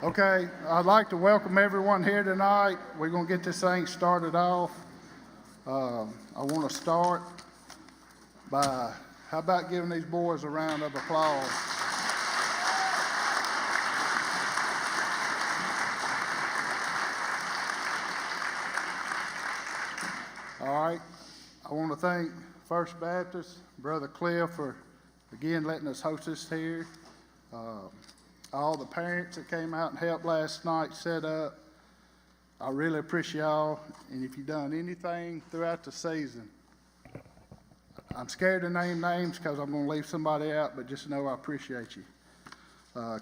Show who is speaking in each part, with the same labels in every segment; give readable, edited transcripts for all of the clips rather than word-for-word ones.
Speaker 1: Okay, I'd like to welcome everyone here tonight. We're going to get this thing started off. I want to start by, how about giving these boys a round of applause? All right, I want to thank First Baptist, Brother Cliff, for again letting us host this here. All the parents that came out and helped last night set up. I really appreciate y'all, and if you've done anything throughout the season, I'm scared to name names because I'm going to leave somebody out, but just know I appreciate you.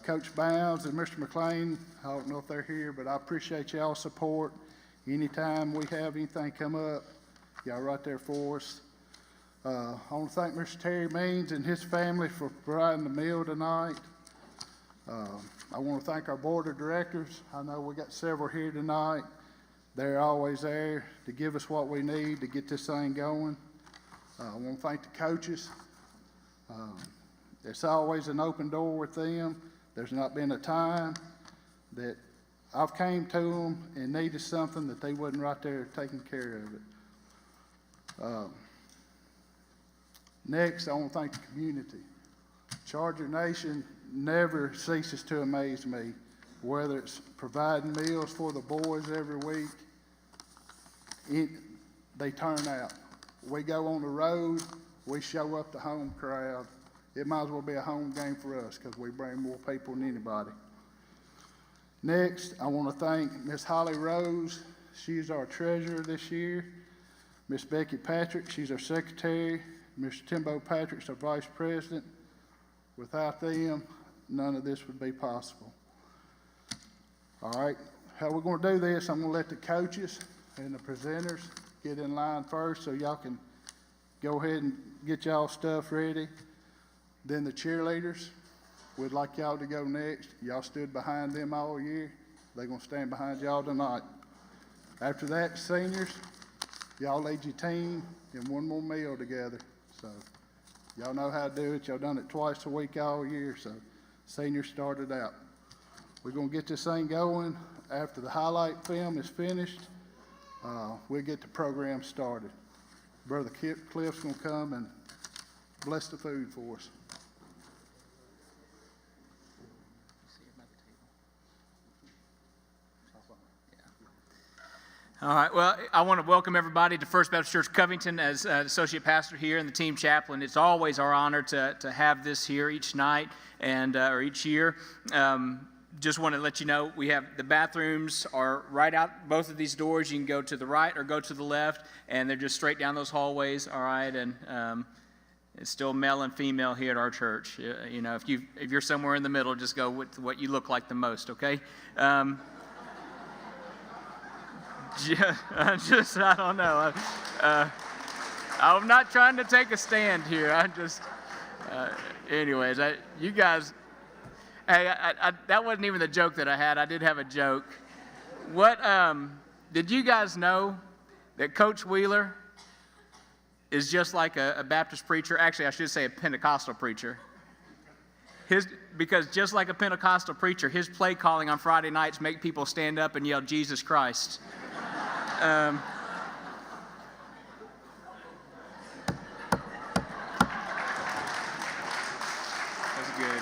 Speaker 1: Coach Bounds and Mr. McLean, I don't know if they're here, but I appreciate y'all's support. Anytime we have anything come up, y'all right there for us. I want to thank Mr. Terry Means and his family for providing the meal tonight. I want to thank our board of directors. I know we got several here tonight. They're always there to give us what we need to get this thing going. I want to thank the coaches. It's always an open door with them. There's not been a time that I've came to them and needed something that they wasn't right there taking care of it. Next, I want to thank the community. Charger Nation never ceases to amaze me, whether it's providing meals for the boys every week. They turn out. We go on the road, we show up the home crowd. It might as well be a home game for us because we bring more people than anybody. Next, I want to thank Miss Holly Rose. She's our treasurer this year. Miss Becky Patrick, she's our secretary. Mr. Timbo Patrick's our vice president. Without them, none of this would be possible. All right, how we're going to do this, I'm going to let the coaches and the presenters get in line first so y'all can go ahead and get y'all stuff ready. Then the cheerleaders, we'd like y'all to go next. Y'all stood behind them all year. They're going to stand behind y'all tonight. After that, seniors, y'all lead your team in one more meal together. So y'all know how to do it. Y'all done it twice a week all year, so seniors started out. We're going to get this thing going. After the highlight film is finished, we'll get the program started. Brother Cliff's going to come and bless the food for us.
Speaker 2: All right, well, I want to welcome everybody to First Baptist Church Covington as associate pastor here and the team chaplain. It's always our honor to have this here each night and or each year. Just want to let you know we have the bathrooms are right out both of these doors. You can go to the right or go to the left, and they're just straight down those hallways. All right, and it's still male and female here at our church. You know, if you're somewhere in the middle, just go with what you look like the most. Okay. I don't know. I'm not trying to take a stand here. Anyways, you guys, hey, that wasn't even the joke that I had. I did have a joke. Did you guys know that Coach Wheeler is just like a Baptist preacher? Actually, I should say a Pentecostal preacher. Because just like a Pentecostal preacher, his play calling on Friday nights make people stand up and yell, Jesus Christ. That's good.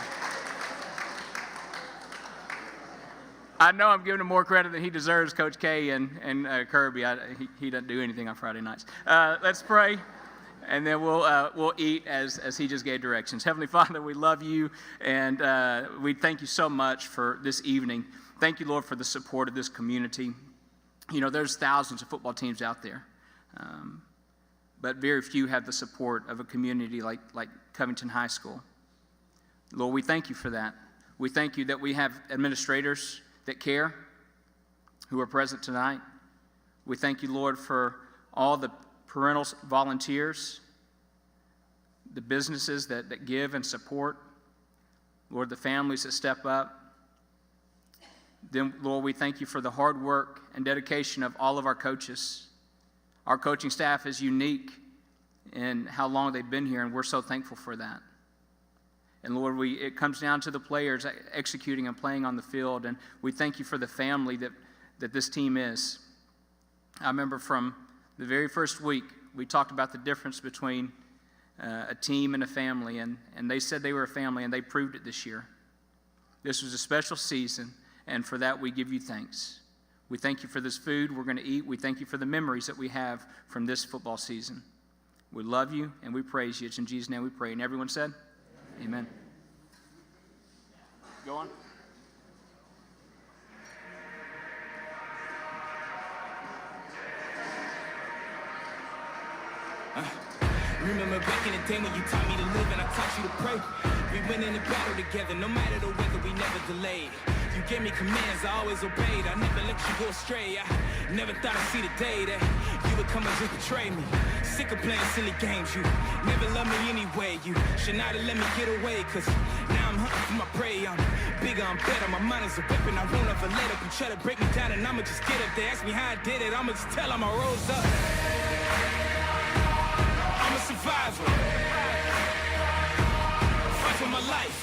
Speaker 2: I know I'm giving him more credit than he deserves, Coach K and Kirby. He doesn't do anything on Friday nights. Let's pray, and then we'll eat as he just gave directions. Heavenly Father, we love you, and we thank you so much for this evening. Thank you, Lord, for the support of this community. You know, there's thousands of football teams out there, but very few have the support of a community like Covington High School. Lord, we thank you for that. We thank you that we have administrators that care, who are present tonight. We thank you, Lord, for all the parental volunteers, the businesses that give and support, Lord, the families that step up. Then, Lord, we thank you for the hard work and dedication of all of our coaches. Our coaching staff is unique in how long they've been here, and we're so thankful for that. And Lord, it comes down to the players executing and playing on the field, and we thank you for the family that this team is. I remember from the very first week, we talked about the difference between a team and a family, and they said they were a family, and they proved it this year. This was a special season, and for that we give you thanks. We thank you for this food we're going to eat. We thank you for the memories that we have from this football season. We love you, and we praise you. It's in Jesus' name we pray. And everyone said? Amen. Go on.
Speaker 3: Remember back in the day when you taught me to live and I taught you to pray. We went in the battle together, no matter the weather, we never delayed. You gave me commands, I always obeyed. I never let you go astray. I never thought I'd see the day that you would come and just betray me. Sick of playing silly games, you never loved me anyway. You should not have let me get away, cause now I'm hunting for my prey. I'm bigger, I'm better, my mind is a weapon. I won't ever let up and try to break me down, and I'ma just get up. They ask me how I did it, I'ma just tell them I rose up. I'm a survivor. Fight for my life.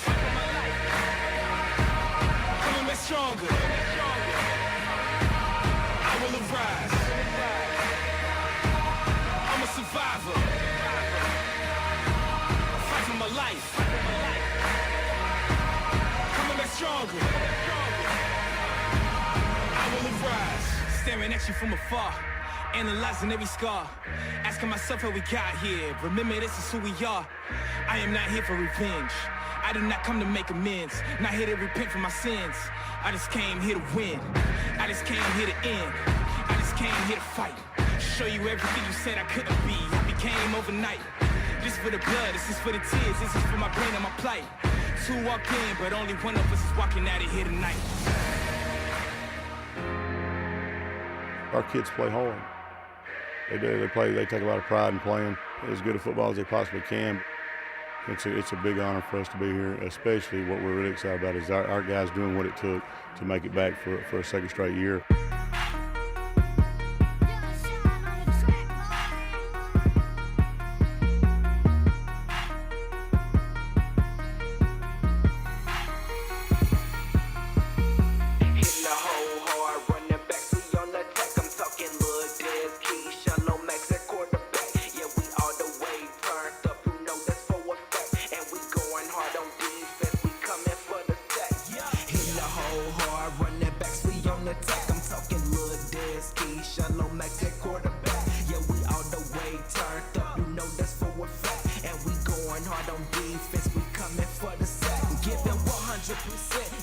Speaker 3: Coming back stronger. I will arise. I'm a survivor. Fight for my life. Coming back stronger. I will arise. Staring at you from afar, analyzing every scar, asking myself how we got here. Remember, this is who we are. I am not here for revenge. I did not come to make amends. Not here to repent for my sins. I just came here to win. I just came here to end. I just came here to fight. Show you everything you said I couldn't be. I became overnight. This for the blood, this is for the tears, this is for my pain and my plight. Two walked in, but only one of us is walking out of here tonight.
Speaker 4: Our kids play hard. They do. They take a lot of pride in playing as good a football as they possibly can. It's a big honor for us to be here, especially what we're really excited about is our guys doing what it took to make it back for a second straight year.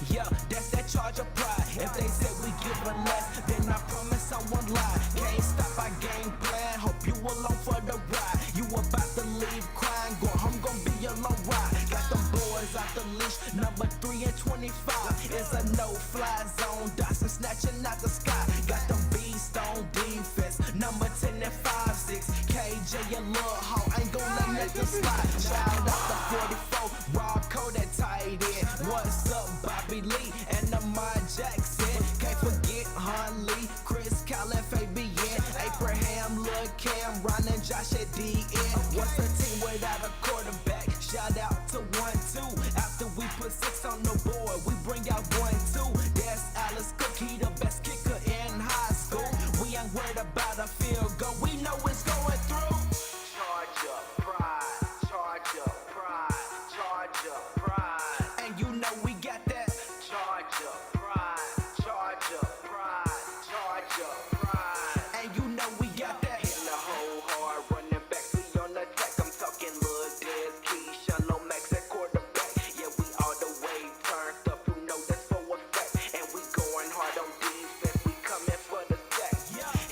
Speaker 3: Yeah, that's that charge of pride. If they said we give a less, then I promise someone lie. Can't stop our game plan, hope you along for the ride. You about to leave crying, going home gon' be a long ride. Got them boys out the leash, number 3 and 25. It's a no-fly zone, Dawson snatching out the sky. Got them beast on defense, number 10 and 5'6". KJ and Lil Hall, ain't gon' let nothing slide. Shout out to 44, Rob Cole that tight end. What's up, Bobby Lee and Lamar Jackson? Can't forget Hunley, Chris Collin, Fabian, Abraham, Lil Cam, Ron and Josh at DN. What's a team without a quarterback? Shout out to 1-2. After we put 6 on the board, we bring out 1-2. That's Alice Cook, he the best kicker in high school. We ain't worried about a field goal, we know it's going through. Charge up, pride, charge up, pride, charge up, pride. And you know we got that. Charge up, pride, charge up, pride, charge up, pride. And you know we got that. In the hole hard, running back, we on the track. I'm talking Lil Dez, Keisha, Lomax at quarterback. Yeah, we all the way turned up, you know that's for a fact. And we going hard on defense, we coming for the sack.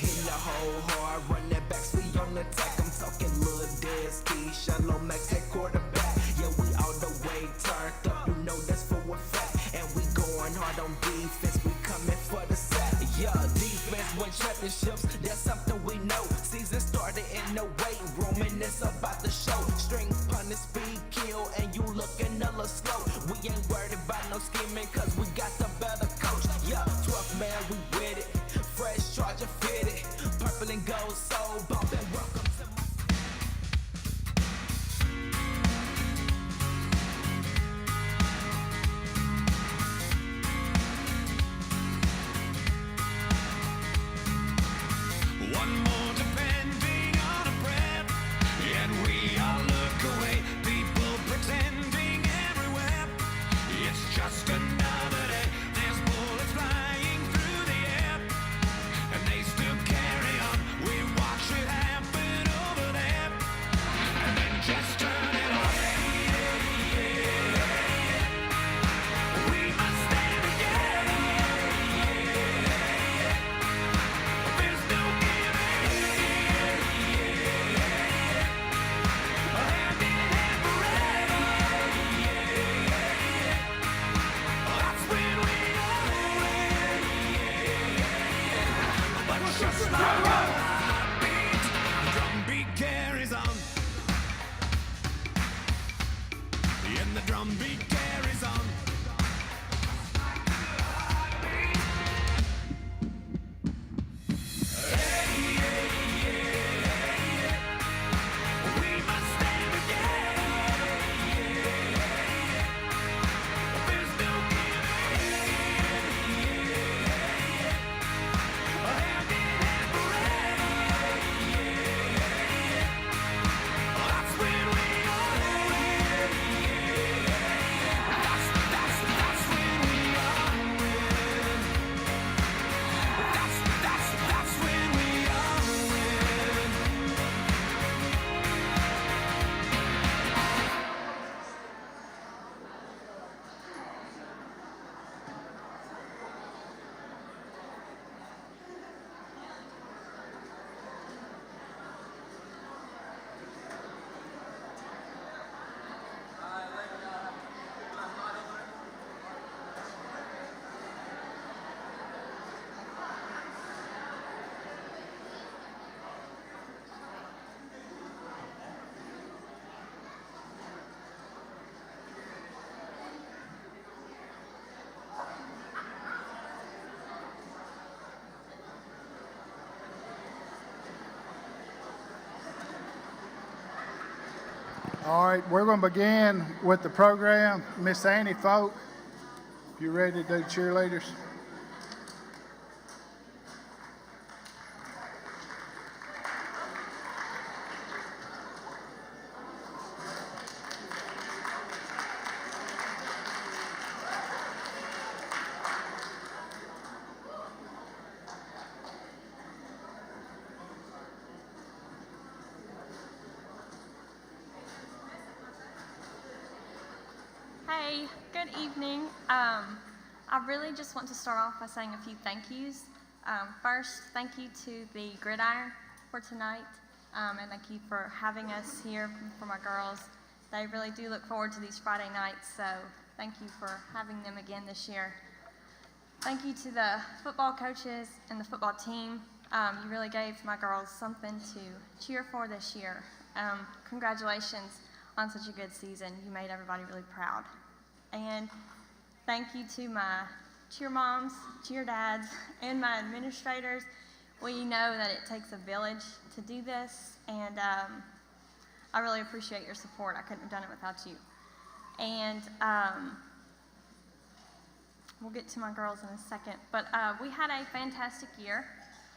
Speaker 3: In the hole hard, running backs, we on the track. I'm talking Lil Dez, Keisha, Lomax at quarterback. Yeah, we all the way turned up, you know that's for a fact. And we going hard on defense, we coming for the sack. Yeah, defense win championships, that's something we know. Season started in the weight room and it's about to show. String punish, speed kill, and you looking a little slow. We ain't worried about no scheming, cause we got the better coach. Yeah, 12th man, we with it. Fresh Charger fitted, purple and gold, soul bumping. Welcome to my
Speaker 1: All right, we're going to begin with the program. Miss Annie Folk, if you're ready to do cheerleaders.
Speaker 5: Hey, good evening. I really just want to start off by saying a few thank yous. First, thank you to the Gridiron for tonight, and thank you for having us here for my girls. They really do look forward to these Friday nights, so thank you for having them again this year. Thank you to the football coaches and the football team. You really gave my girls something to cheer for this year. Congratulations on such a good season. You made everybody really proud. And thank you to my cheer moms, cheer dads, and my administrators. We know that it takes a village to do this, and I really appreciate your support. I couldn't have done it without you. And we'll get to my girls in a second, but we had a fantastic year.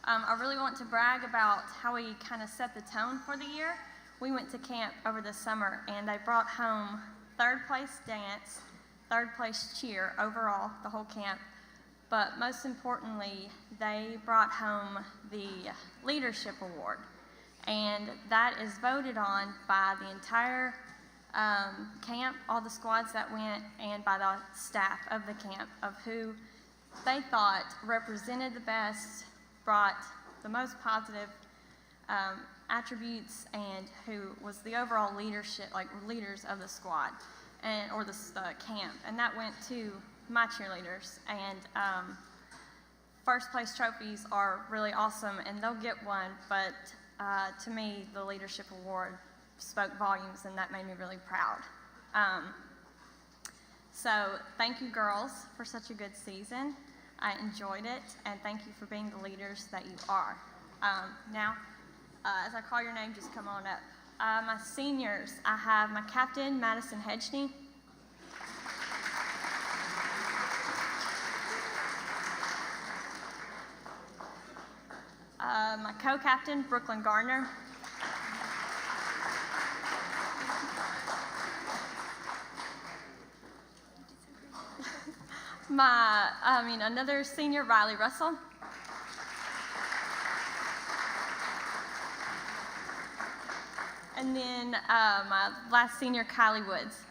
Speaker 5: I really want to brag about how we kind of set the tone for the year. We went to camp over the summer, and they brought home third place dance, third place cheer overall, the whole camp. But most importantly, they brought home the leadership award. And that is voted on by the entire camp, all the squads that went, and by the staff of the camp, of who they thought represented the best, brought the most positive attributes, and who was the overall leadership, like leaders of the squad, or the camp. And that went to my cheerleaders. And first place trophies are really awesome, and they'll get one, but to me, the leadership award spoke volumes, and that made me really proud. So thank you, girls, for such a good season. I enjoyed it, and thank you for being the leaders that you are. Now, as I call your name, just come on up. My seniors, I have my captain, Madison Hedgney. My co-captain, Brooklyn Gardner. Another senior, Riley Russell. And then my last senior, Kylie Woods.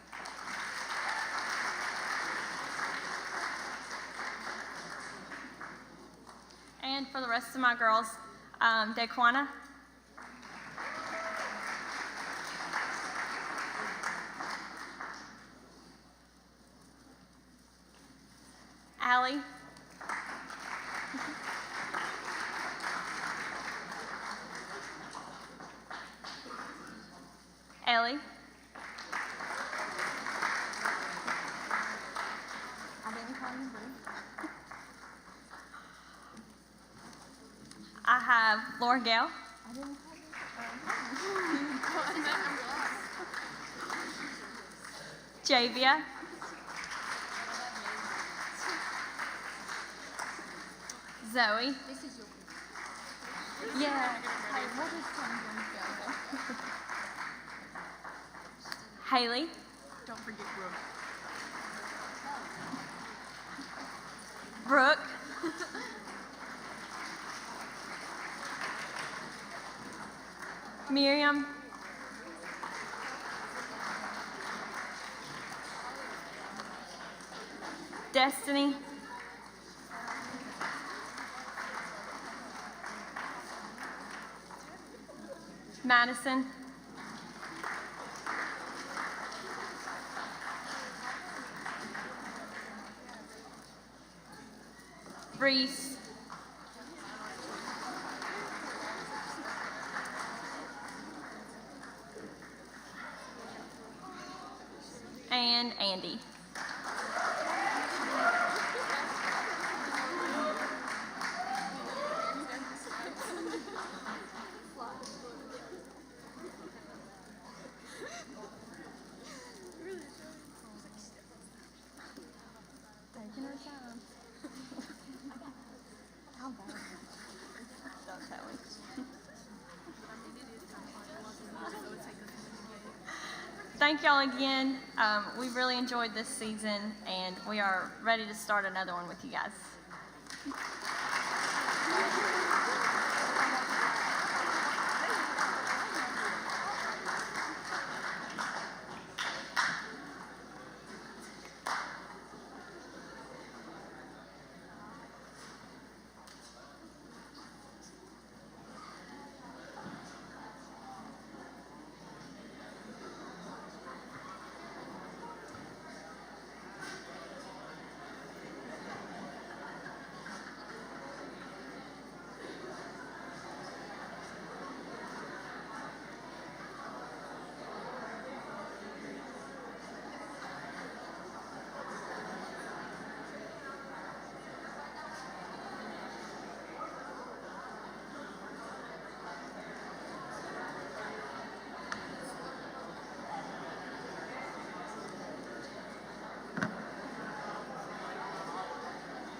Speaker 5: And for the rest of my girls, Daquana. Allie. Ellie. I didn't call you Ruth. I have Laura Gale. I didn't call you. Javia. Zoe. This is your. Yeah. Hey, what is Haley. Don't forget Brooke. Brooke. Miriam. Destiny. Madison. Reese. And Andy. thank y'all again. We've really enjoyed this season, and we are ready to start another one with you guys.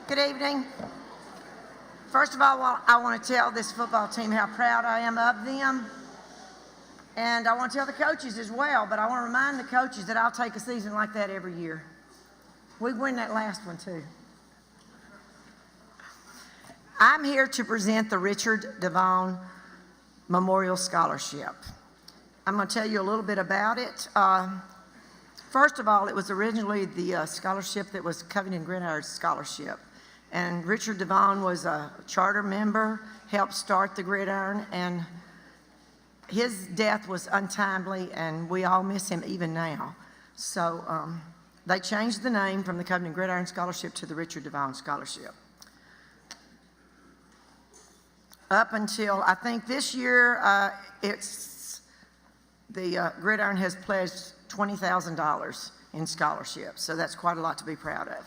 Speaker 6: Good evening. First of all, I want to tell this football team how proud I am of them. And I want to tell the coaches as well, but I want to remind the coaches that I'll take a season like that every year. We win that last one too. I'm here to present the Richard Devon Memorial Scholarship. I'm going to tell you a little bit about it. First of all, it was originally the scholarship that was Covington Gridiron's scholarship. And Richard Devon was a charter member, helped start the Gridiron, and his death was untimely, and we all miss him even now. So they changed the name from the Covington Gridiron Scholarship to the Richard Devon Scholarship. Up until, I think this year, the Gridiron has pledged $20,000 in scholarships, so that's quite a lot to be proud of.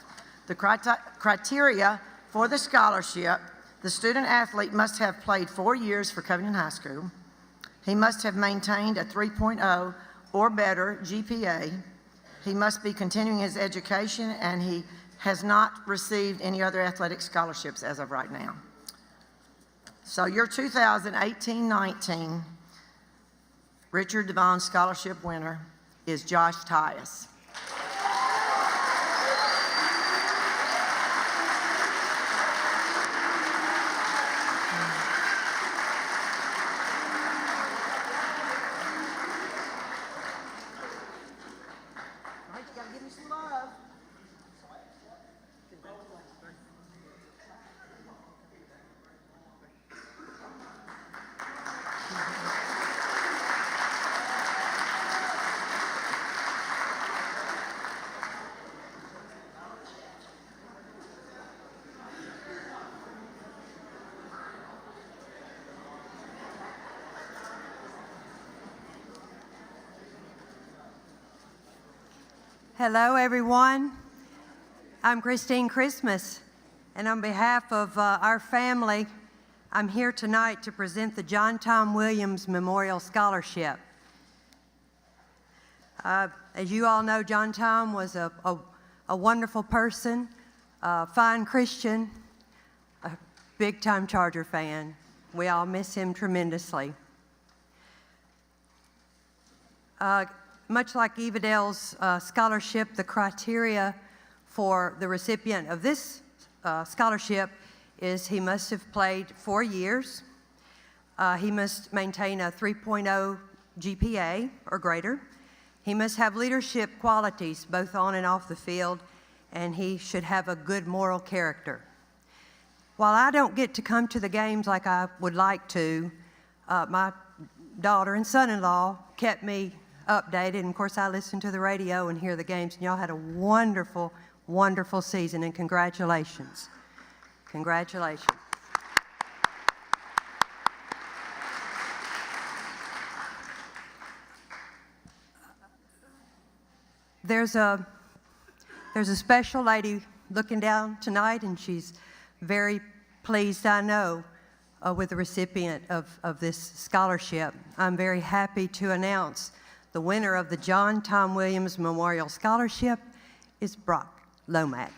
Speaker 6: The criteria for the scholarship: the student athlete must have played 4 years for Covington High School. He must have maintained a 3.0 or better GPA. He must be continuing his education, and he has not received any other athletic scholarships as of right now. So your 2018-19 Richard Devon Scholarship winner is Josh Tyus.
Speaker 7: Hello, everyone. I'm Christine Christmas, and on behalf of our family, I'm here tonight to present the John Tom Williams Memorial Scholarship. As you all know, John Tom was a wonderful person, a fine Christian, a big-time Charger fan. We all miss him tremendously. Much like Evadale's scholarship, the criteria for the recipient of this scholarship is he must have played 4 years, he must maintain a 3.0 GPA or greater, he must have leadership qualities both on and off the field, and he should have a good moral character. While I don't get to come to the games like I would like to, my daughter and son-in-law kept me updated, and of course I listen to the radio and hear the games, and y'all had a wonderful, wonderful season, and congratulations. Congratulations. There's a special lady looking down tonight, and she's very pleased, I know, with the recipient of this scholarship. I'm very happy to announce the winner of the John Tom Williams Memorial Scholarship is Brock Lomax.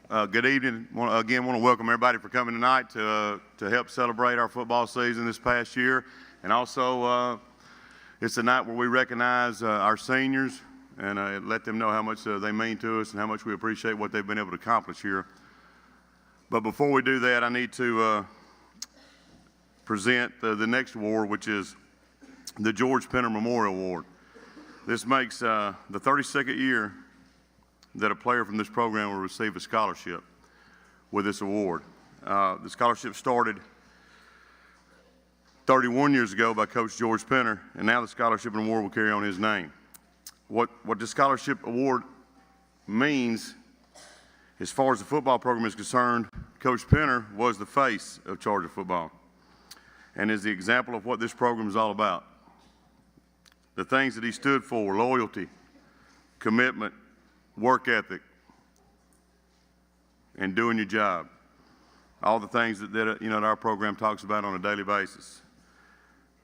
Speaker 4: Good evening. Want to welcome everybody for coming tonight to help celebrate our football season this past year. And also, it's a night where we recognize our seniors and let them know how much they mean to us and how much we appreciate what they've been able to accomplish here. But before we do that, I need to present the next award, which is the George Penner Memorial Award. This makes the 32nd year that a player from this program will receive a scholarship with this award. The scholarship started 31 years ago by Coach George Penner, and now the scholarship and award will carry on his name. What the scholarship award means, as far as the football program is concerned, Coach Penner was the face of Charger football and is the example of what this program is all about. The things that he stood for: loyalty, commitment, work ethic, and doing your job. All the things that our program talks about on a daily basis.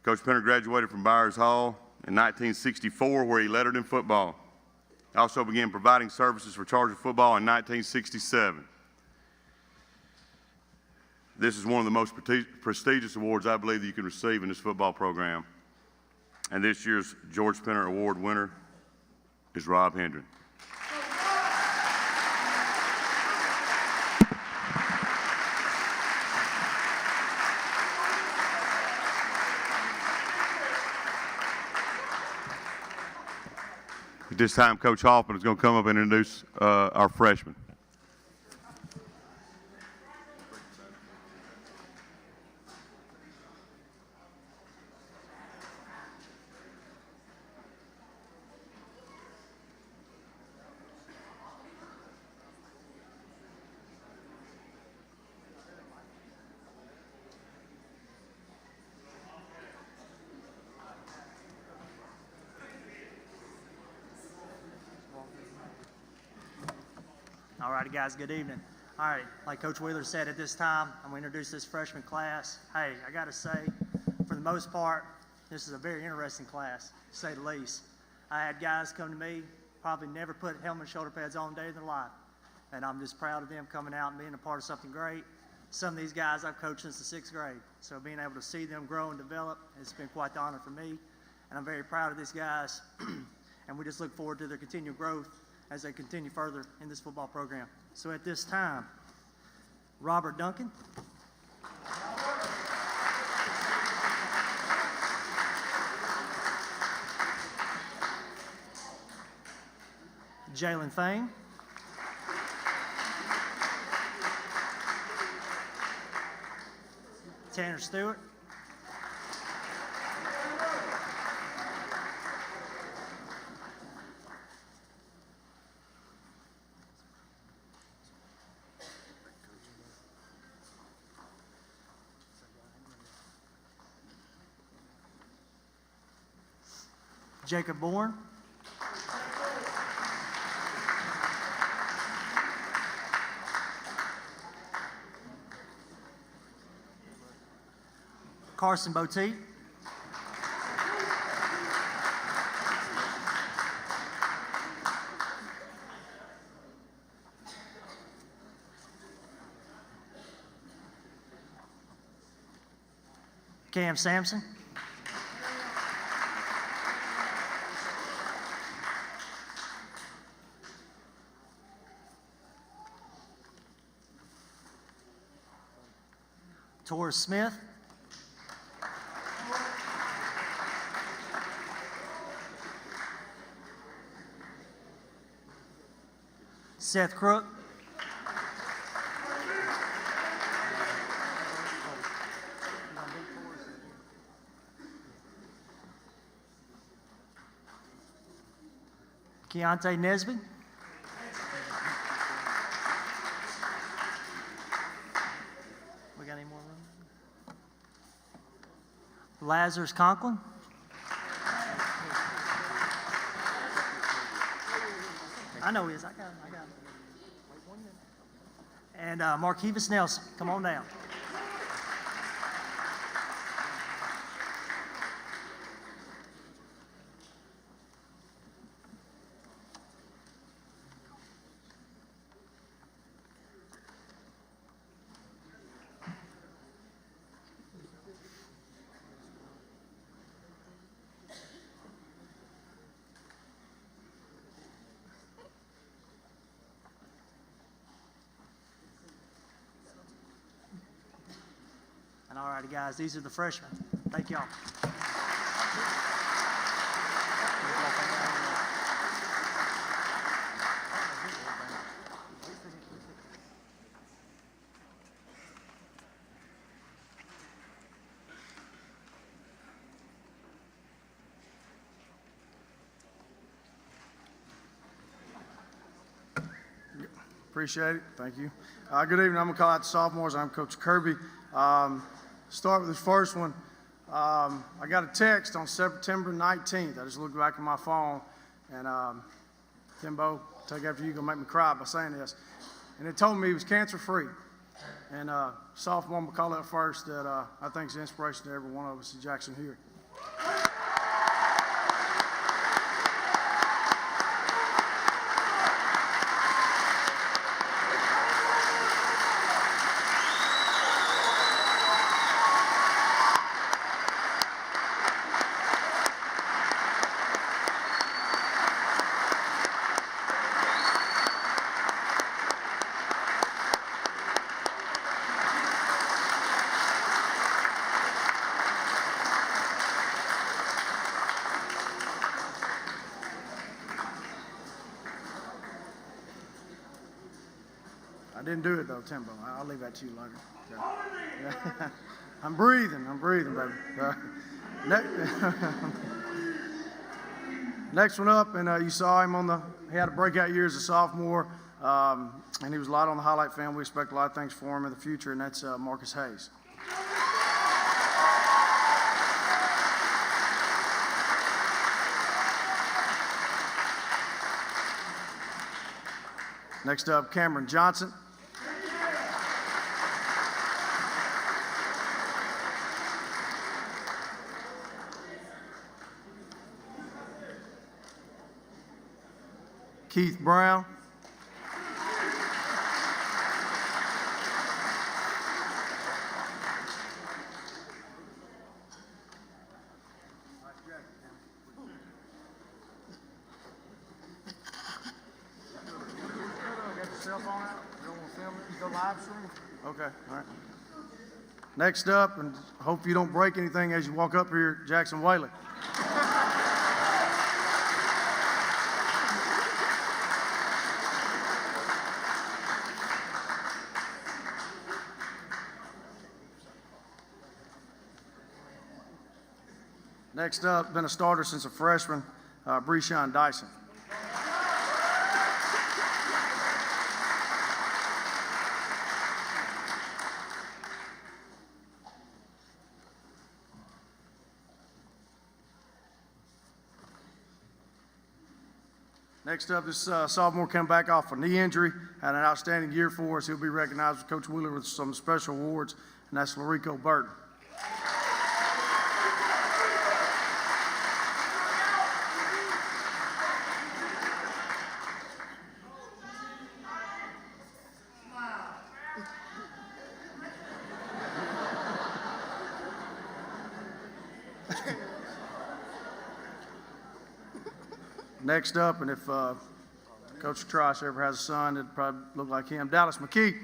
Speaker 4: Coach Penner graduated from Byers Hall in 1964, where he lettered in football. He also began providing services for Charger football in 1967. This is one of the most prestigious awards I believe that you can receive in this football program. And this year's George Penner Award winner is Rob Hendren. At this time, Coach Hoffman is going to come up and introduce our freshmen.
Speaker 8: All righty, guys, good evening. All right, like Coach Wheeler said, at this time, I'm going to introduce this freshman class. Hey, I got to say, for the most part, this is a very interesting class, to say the least. I had guys come to me, probably never put helmet and shoulder pads on a day in their life, and I'm just proud of them coming out and being a part of something great. Some of these guys I've coached since the 6th grade, so being able to see them grow and develop, it's been quite the honor for me, and I'm very proud of these guys, and we just look forward to their continued growth as they continue further in this football program. So at this time, Robert Duncan. Jalen Thane. Tanner Stewart. Jacob Bourne. Carson Boteet. Cam Sampson. Torres Smith. Seth Crook. Keontae Nesby. We got any more room? Lazarus Conklin. I know he is. I got him. And Marquivas Nelson, come on down. And all righty, guys, these are the freshmen. Thank y'all.
Speaker 9: Appreciate it. Thank you. Good evening. I'm going to call out the sophomores. I'm Coach Kirby. Start with this first one. I got a text on September 19th. I just looked back at my phone, and Timbo, take after you, going to make me cry by saying this. And it told me he was cancer-free. And sophomore, I'm going to call out first that I think is an inspiration to every one of us in Jackson here. I didn't do it though, Timbo. I'll leave that to you later. Yeah. I'm breathing, baby. Next one up, and you saw him he had a breakout year as a sophomore, and he was a lot on the highlight film. We expect a lot of things for him in the future, and that's Marcus Hayes. Next up, Cameron Johnson. Keith Brown. Okay, all right. Next up, and hope you don't break anything as you walk up here, Jackson Whaley. Next up, been a starter since a freshman, Breeshawn Dyson. Next up, this sophomore came back off a knee injury, had an outstanding year for us. He'll be recognized with Coach Wheeler with some special awards, and that's Larico Burton. Next up, and if Coach Trosh ever has a son, it'd probably look like him, Dallas McKee.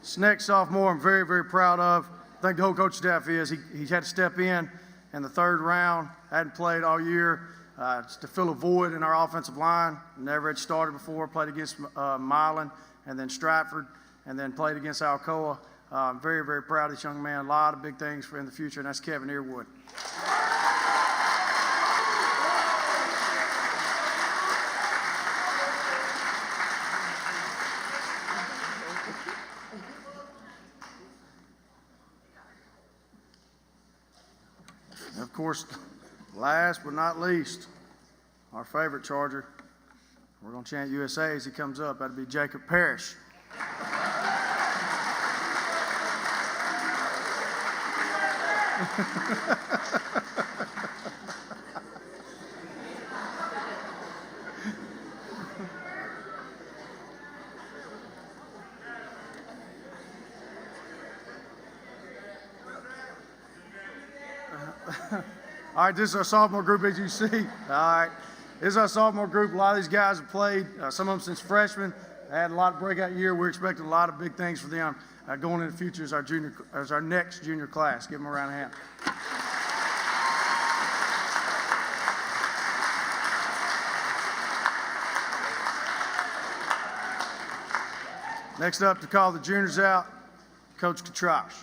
Speaker 9: This next sophomore I'm very, very proud of. I think the whole coach staff is. He had to step in the third round, hadn't played all year. To fill a void in our offensive line. Never had started before, played against Milan and then Stratford and then played against Alcoa. I'm very, very proud of this young man. A lot of big things for in the future, and that's Kevin Earwood. And of course, last but not least, our favorite Charger. We're going to chant USA as he comes up. That'd be Jacob Parrish. All right, this is our sophomore group, as you see. All right, this is our sophomore group. A lot of these guys have played, some of them since freshmen. They had a lot of breakout year. We're expecting a lot of big things for them going into the future as our next junior class. Give them a round of hand. Next up to call the juniors out, Coach Katrosh.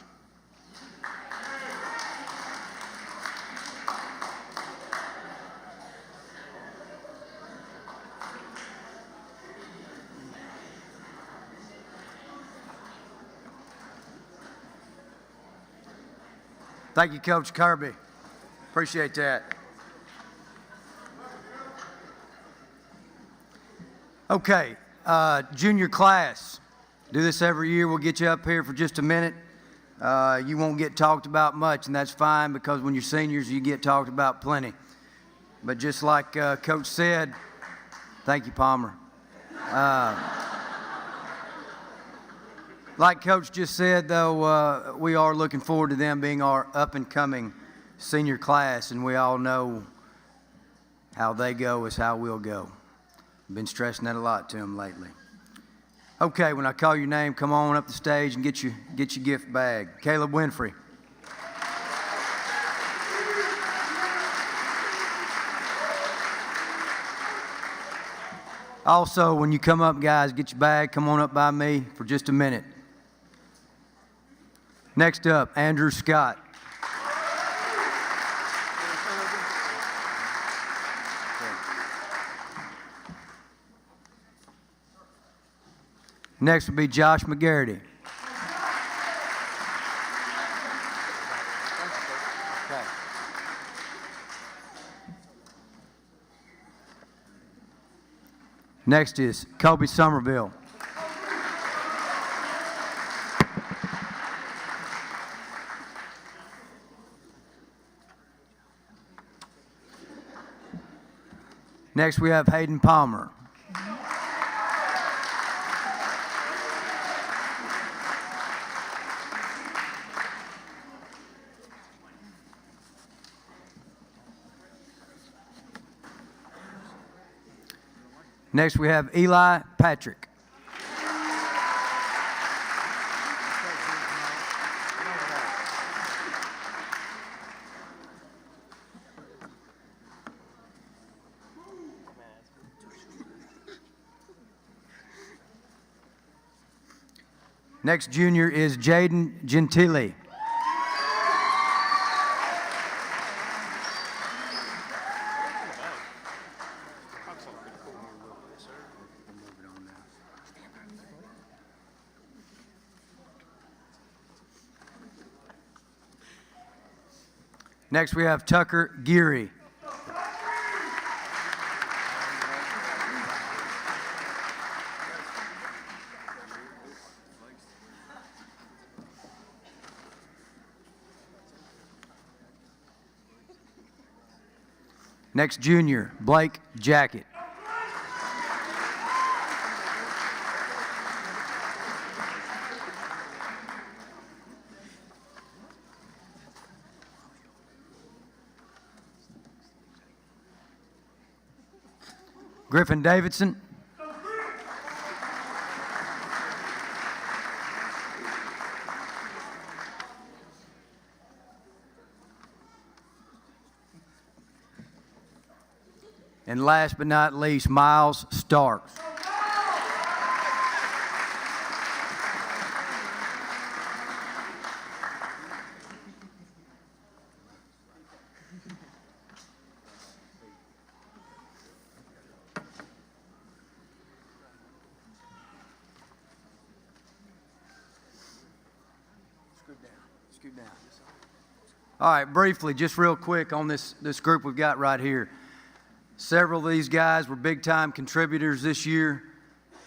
Speaker 10: Thank you, Coach Kirby. Appreciate that. Okay, junior class. Do this every year. We'll get you up here for just a minute. You won't get talked about much, and that's fine because when you're seniors, you get talked about plenty. But just like Coach said, thank you, Palmer. Like Coach just said, though, we are looking forward to them being our up-and-coming senior class, and we all know how they go is how we'll go. I've been stressing that a lot to them lately. Okay, when I call your name, come on up the stage and get your gift bag. Caleb Winfrey. Also, when you come up, guys, get your bag. Come on up by me for just a minute. Next up, Andrew Scott. Next will be Josh McGarity. Next is Kobe Somerville. Next we have Hayden Palmer. Next we have Eli Patrick. Next junior is Jaden Gentili. Next we have Tucker Geary. Next junior, Blake Jacket. Griffin Davidson. And last but not least, Miles Starks. Scoot down. All right, briefly, just real quick on this group we've got right here. Several of these guys were big-time contributors this year.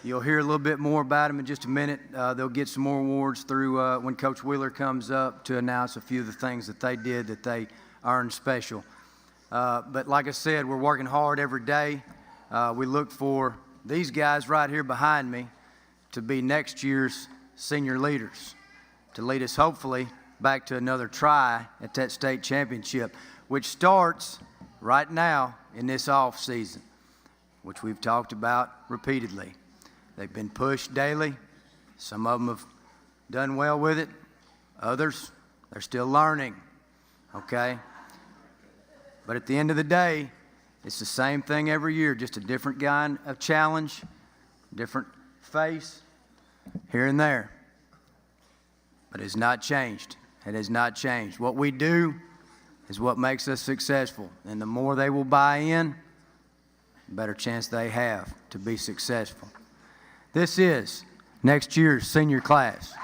Speaker 10: You'll hear a little bit more about them in just a minute. They'll get some more awards through when Coach Wheeler comes up to announce a few of the things that they did that they earned special. But like I said, we're working hard every day. We look for these guys right here behind me to be next year's senior leaders, to lead us hopefully back to another try at that state championship, which starts right now in this off season, which we've talked about repeatedly. They've been pushed daily. Some of them have done well with it. Others, they're still learning, okay? But at the end of the day, it's the same thing every year, just a different kind of challenge, different face here and there. But it's not changed. It has not changed. What we do is what makes us successful. And the more they will buy in, the better chance they have to be successful. This is next year's senior class.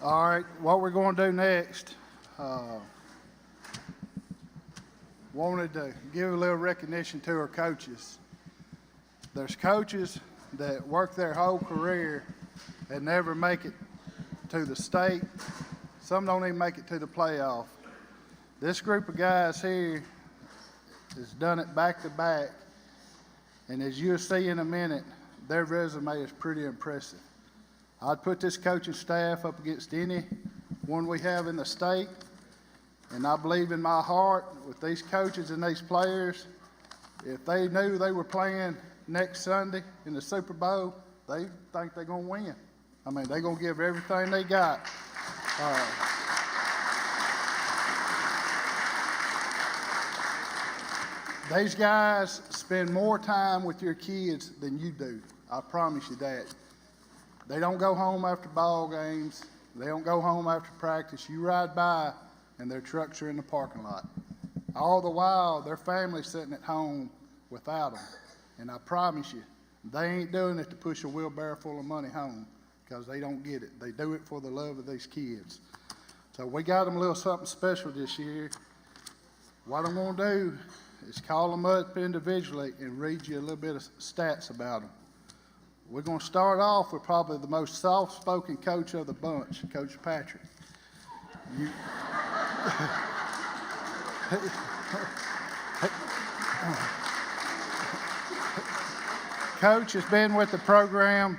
Speaker 1: All right, what we're going to do next, wanted to give a little recognition to our coaches. There's coaches that work their whole career and never make it to the state. Some don't even make it to the playoff. This group of guys here has done it back to back, and as you'll see in a minute, their resume is pretty impressive. I'd put this coaching staff up against any one we have in the state, and I believe in my heart with these coaches and these players, if they knew they were playing next Sunday in the Super Bowl, they think they're going to win. I mean, they're going to give everything they got. These guys spend more time with your kids than you do. I promise you that. They don't go home after ball games. They don't go home after practice. You ride by, and their trucks are in the parking lot. All the while, their family's sitting at home without them. And I promise you, they ain't doing it to push a wheelbarrow full of money home, because they don't get it. They do it for the love of these kids. So we got them a little something special this year. What I'm going to do is call them up individually and read you a little bit of stats about them. We're going to start off with probably the most soft-spoken coach of the bunch, Coach Patrick. Coach has been with the program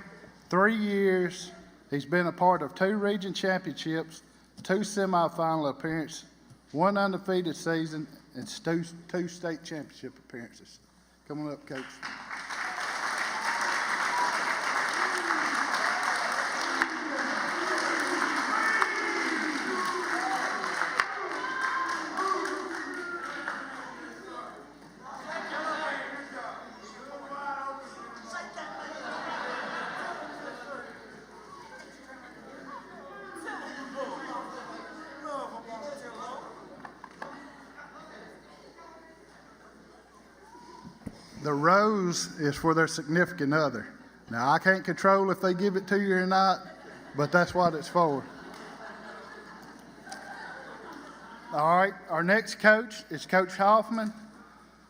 Speaker 1: 3 years. He's been a part of 2 region championships, 2 semifinal appearances, 1 undefeated season, and 2 state championship appearances. Come on up, Coach. The rose is for their significant other. Now, I can't control if they give it to you or not, but that's what it's for. All right, our next coach is Coach Hoffman.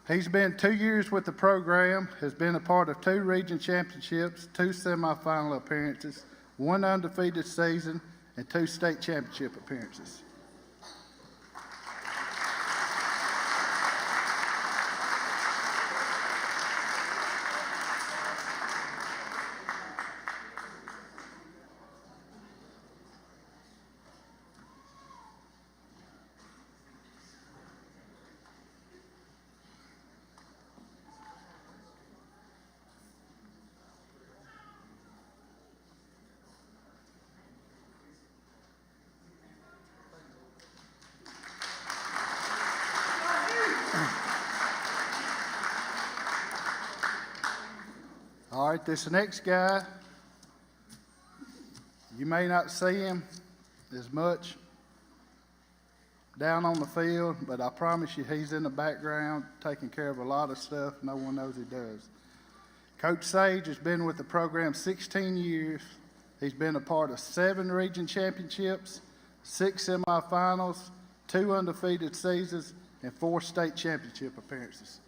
Speaker 1: He's been 2 years with the program, has been a part of 2 region championships, 2 semifinal appearances, 1 undefeated season, and 2 state championship appearances. All right, this next guy, you may not see him as much down on the field, but I promise you he's in the background taking care of a lot of stuff no one knows he does. Coach Sage has been with the program 16 years. He's been a part of 7 region championships, 6 semifinals, 2 undefeated seasons, and 4 state championship appearances.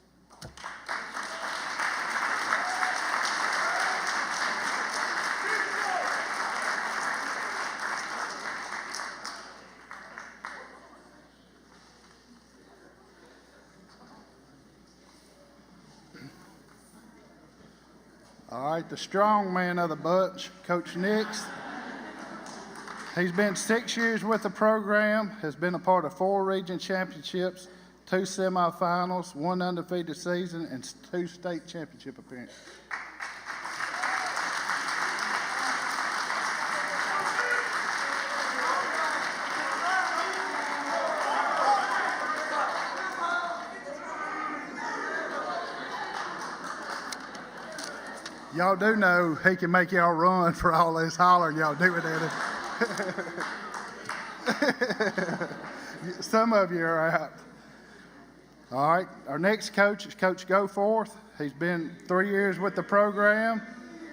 Speaker 1: All right, the strong man of the bunch, Coach Nix. He's been 6 years with the program, has been a part of 4 region championships, 2 semifinals, 1 undefeated season, and 2 state championship appearances. Y'all do know he can make y'all run for all this hollering y'all doing at him. Some of you are out. All right, our next coach is Coach Goforth. He's been 3 years with the program,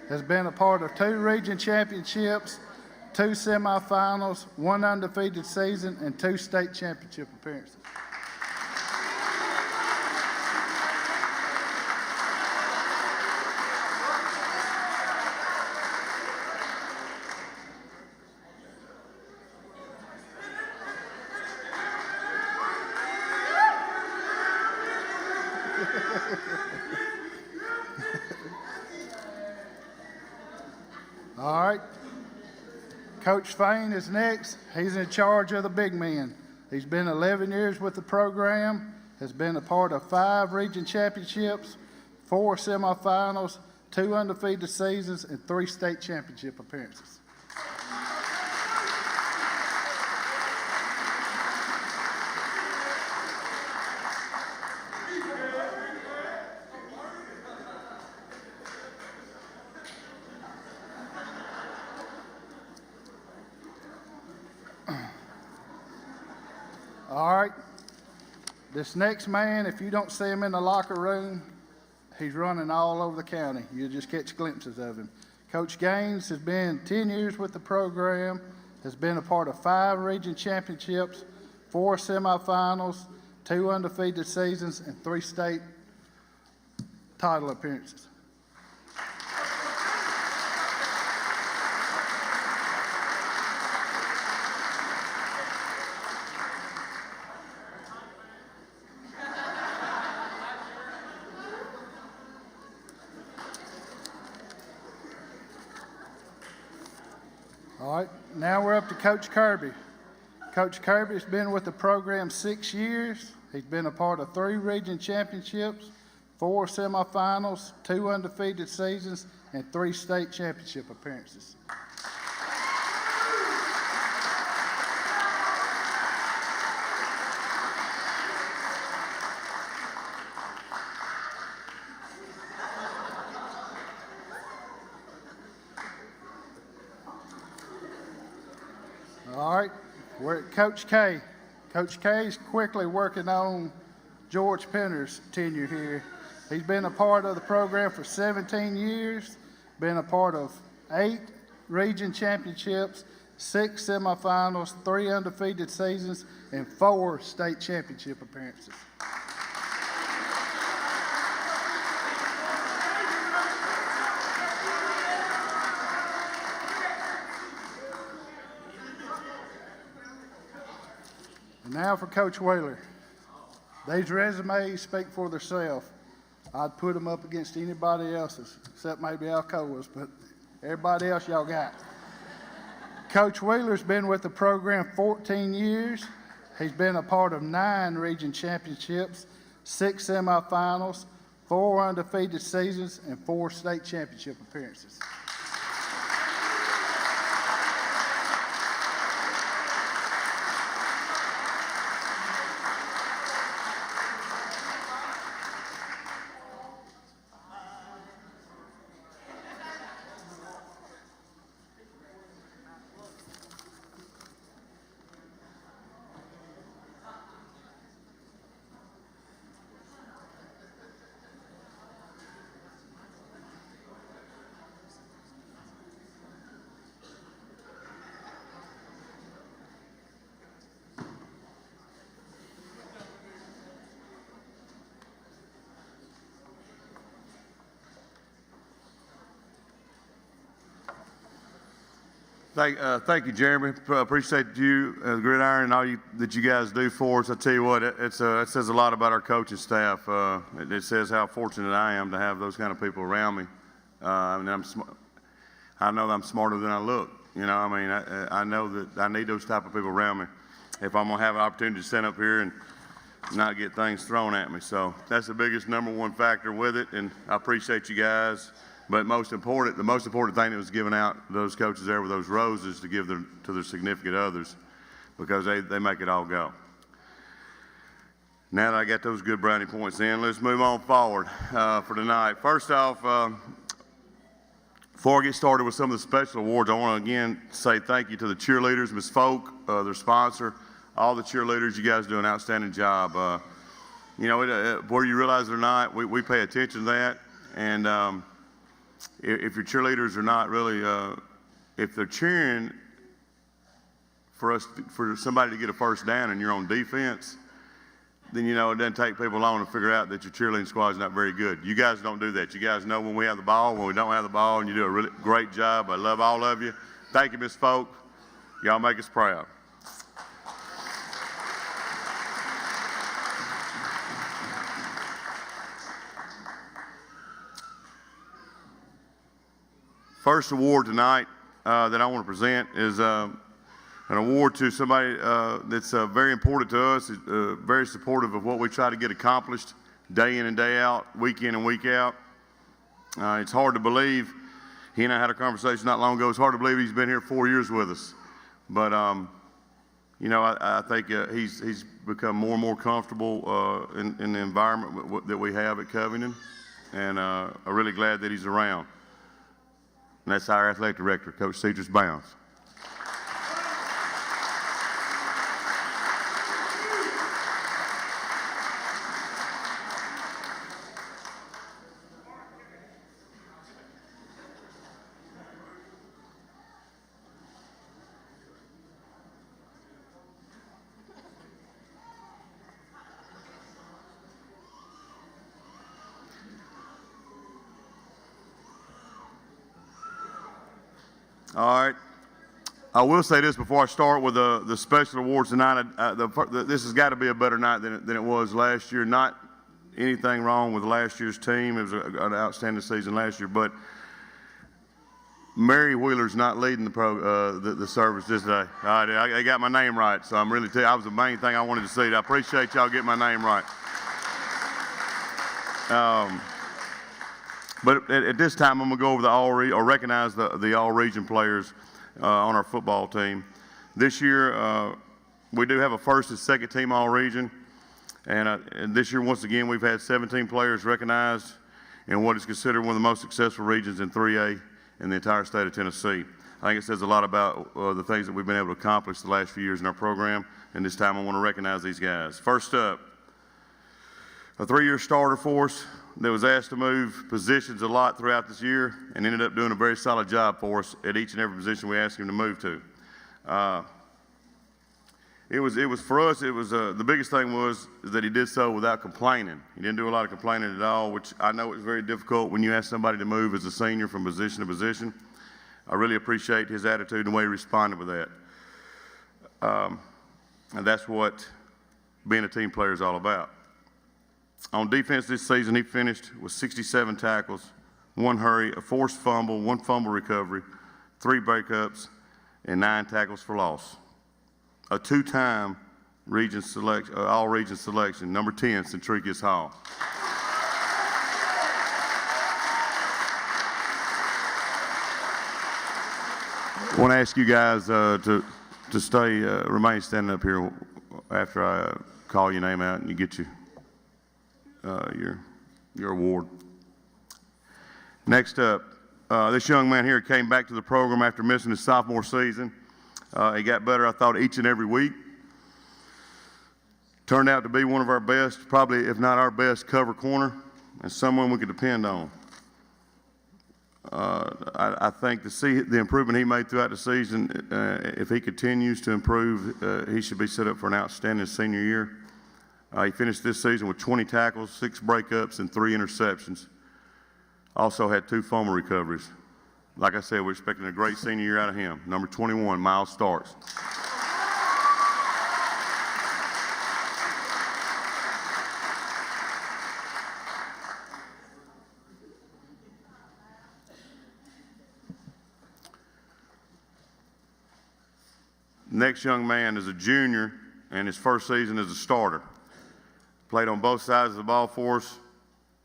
Speaker 1: has been a part of 2 region championships, 2 semifinals, 1 undefeated season, and 2 state championship appearances. All right. Coach Fain is next. He's in charge of the big men. He's been 11 years with the program, has been a part of 5 region championships, 4 semifinals, 2 undefeated seasons, and 3 state championship appearances. All right, this next man, if you don't see him in the locker room, he's running all over the county. You'll just catch glimpses of him. Coach Gaines has been 10 years with the program, has been a part of 5 region championships, 4 semifinals, 2 undefeated seasons, and 3 state title appearances. All right, now we're up to Coach Kirby. Coach Kirby's been with the program 6 years. He's been a part of 3 region championships, 4 semifinals, 2 undefeated seasons, and 3 state championship appearances. All right, we're at Coach K. Coach K is quickly working on George Penner's tenure here. He's been a part of the program for 17 years, been a part of 8 region championships, 6 semifinals, 3 undefeated seasons, and 4 state championship appearances. And now for Coach Whaler. These resumes speak for themselves. I'd put them up against anybody else's, except maybe Alcoa's, but everybody else y'all got. Coach Wheeler's been with the program 14 years. He's been a part of 9 region championships, 6 semifinals, 4 undefeated seasons, and 4 state championship appearances.
Speaker 4: Thank you, Jeremy. Appreciate you, Gridiron, and all that you guys do for us. I tell you what, it says a lot about our coaching staff. It says how fortunate I am to have those kind of people around me. I know that I'm smarter than I look. You know, I mean, I know that I need those type of people around me if I'm gonna have an opportunity to stand up here and not get things thrown at me. So that's the biggest number one factor with it, and I appreciate you guys. But the most important thing that was given out to those coaches there were those roses to give to their significant others, because they make it all go. Now that I got those good brownie points in, let's move on forward for tonight. First off, before I get started with some of the special awards, I want to again say thank you to the cheerleaders, Ms. Folk, their sponsor, all the cheerleaders. You guys do an outstanding job. You know, whether you realize it or not, we pay attention to that, and if your cheerleaders are not really, if they're cheering for somebody to get a first down and you're on defense, then you know it doesn't take people long to figure out that your cheerleading squad is not very good. You guys don't do that. You guys know when we have the ball, when we don't have the ball, and you do a really great job. I love all of you. Thank you, Ms. Folk. Y'all make us proud. First award tonight that I want to present is an award to somebody that's very important to us, very supportive of what we try to get accomplished day in and day out, week in and week out. It's hard to believe, he and I had a conversation not long ago, it's hard to believe he's been here 4 years with us. But, you know, I think he's become more and more comfortable in the environment that we have at Covington, and I'm really glad that he's around. And that's our athletic director, Coach Cedrus Bounds. All right. I will say this before I start with the special awards tonight. This has got to be a better night than it was last year. Not anything wrong with last year's team. It was an outstanding season last year. But Mary Wheeler's not leading the service this day. All right, they got my name right, so I'm really that was the main thing I wanted to see. I appreciate y'all getting my name right. But at this time, I'm going to go over recognize the all-region players on our football team. This year, we do have a first and second team all-region. And this year, once again, we've had 17 players recognized in what is considered one of the most successful regions in 3A in the entire state of Tennessee. I think it says a lot about the things that we've been able to accomplish the last few years in our program. And this time, I want to recognize these guys. First up, a 3-year starter for us that was asked to move positions a lot throughout this year and ended up doing a very solid job for us at each and every position we asked him to move to. It was for us, the biggest thing was that he did so without complaining. He didn't do a lot of complaining at all, which I know is very difficult when you ask somebody to move as a senior from position to position. I really appreciate his attitude and the way he responded with that. And that's what being a team player is all about. On defense this season, he finished with 67 tackles, 1 hurry, a forced fumble, 1 fumble recovery, 3 breakups, and 9 tackles for loss. A 2-time all-region selection, number 10, Centricus Hall. I want to ask you guys to remain standing up here after I call your name out and you get your award. Next up, this young man here came back to the program after missing his sophomore season. He got better, I thought, each and every week. Turned out to be one of our best, probably if not our best, cover corner, and someone we could depend on. I think to see the improvement he made throughout the season, if he continues to improve, he should be set up for an outstanding senior year. He finished this season with 20 tackles, 6 breakups, and 3 interceptions. Also had 2 fumble recoveries. Like I said, we're expecting a great senior year out of him. Number 21, Miles Starks. Next young man is a junior and his first season as a starter. Played on both sides of the ball for us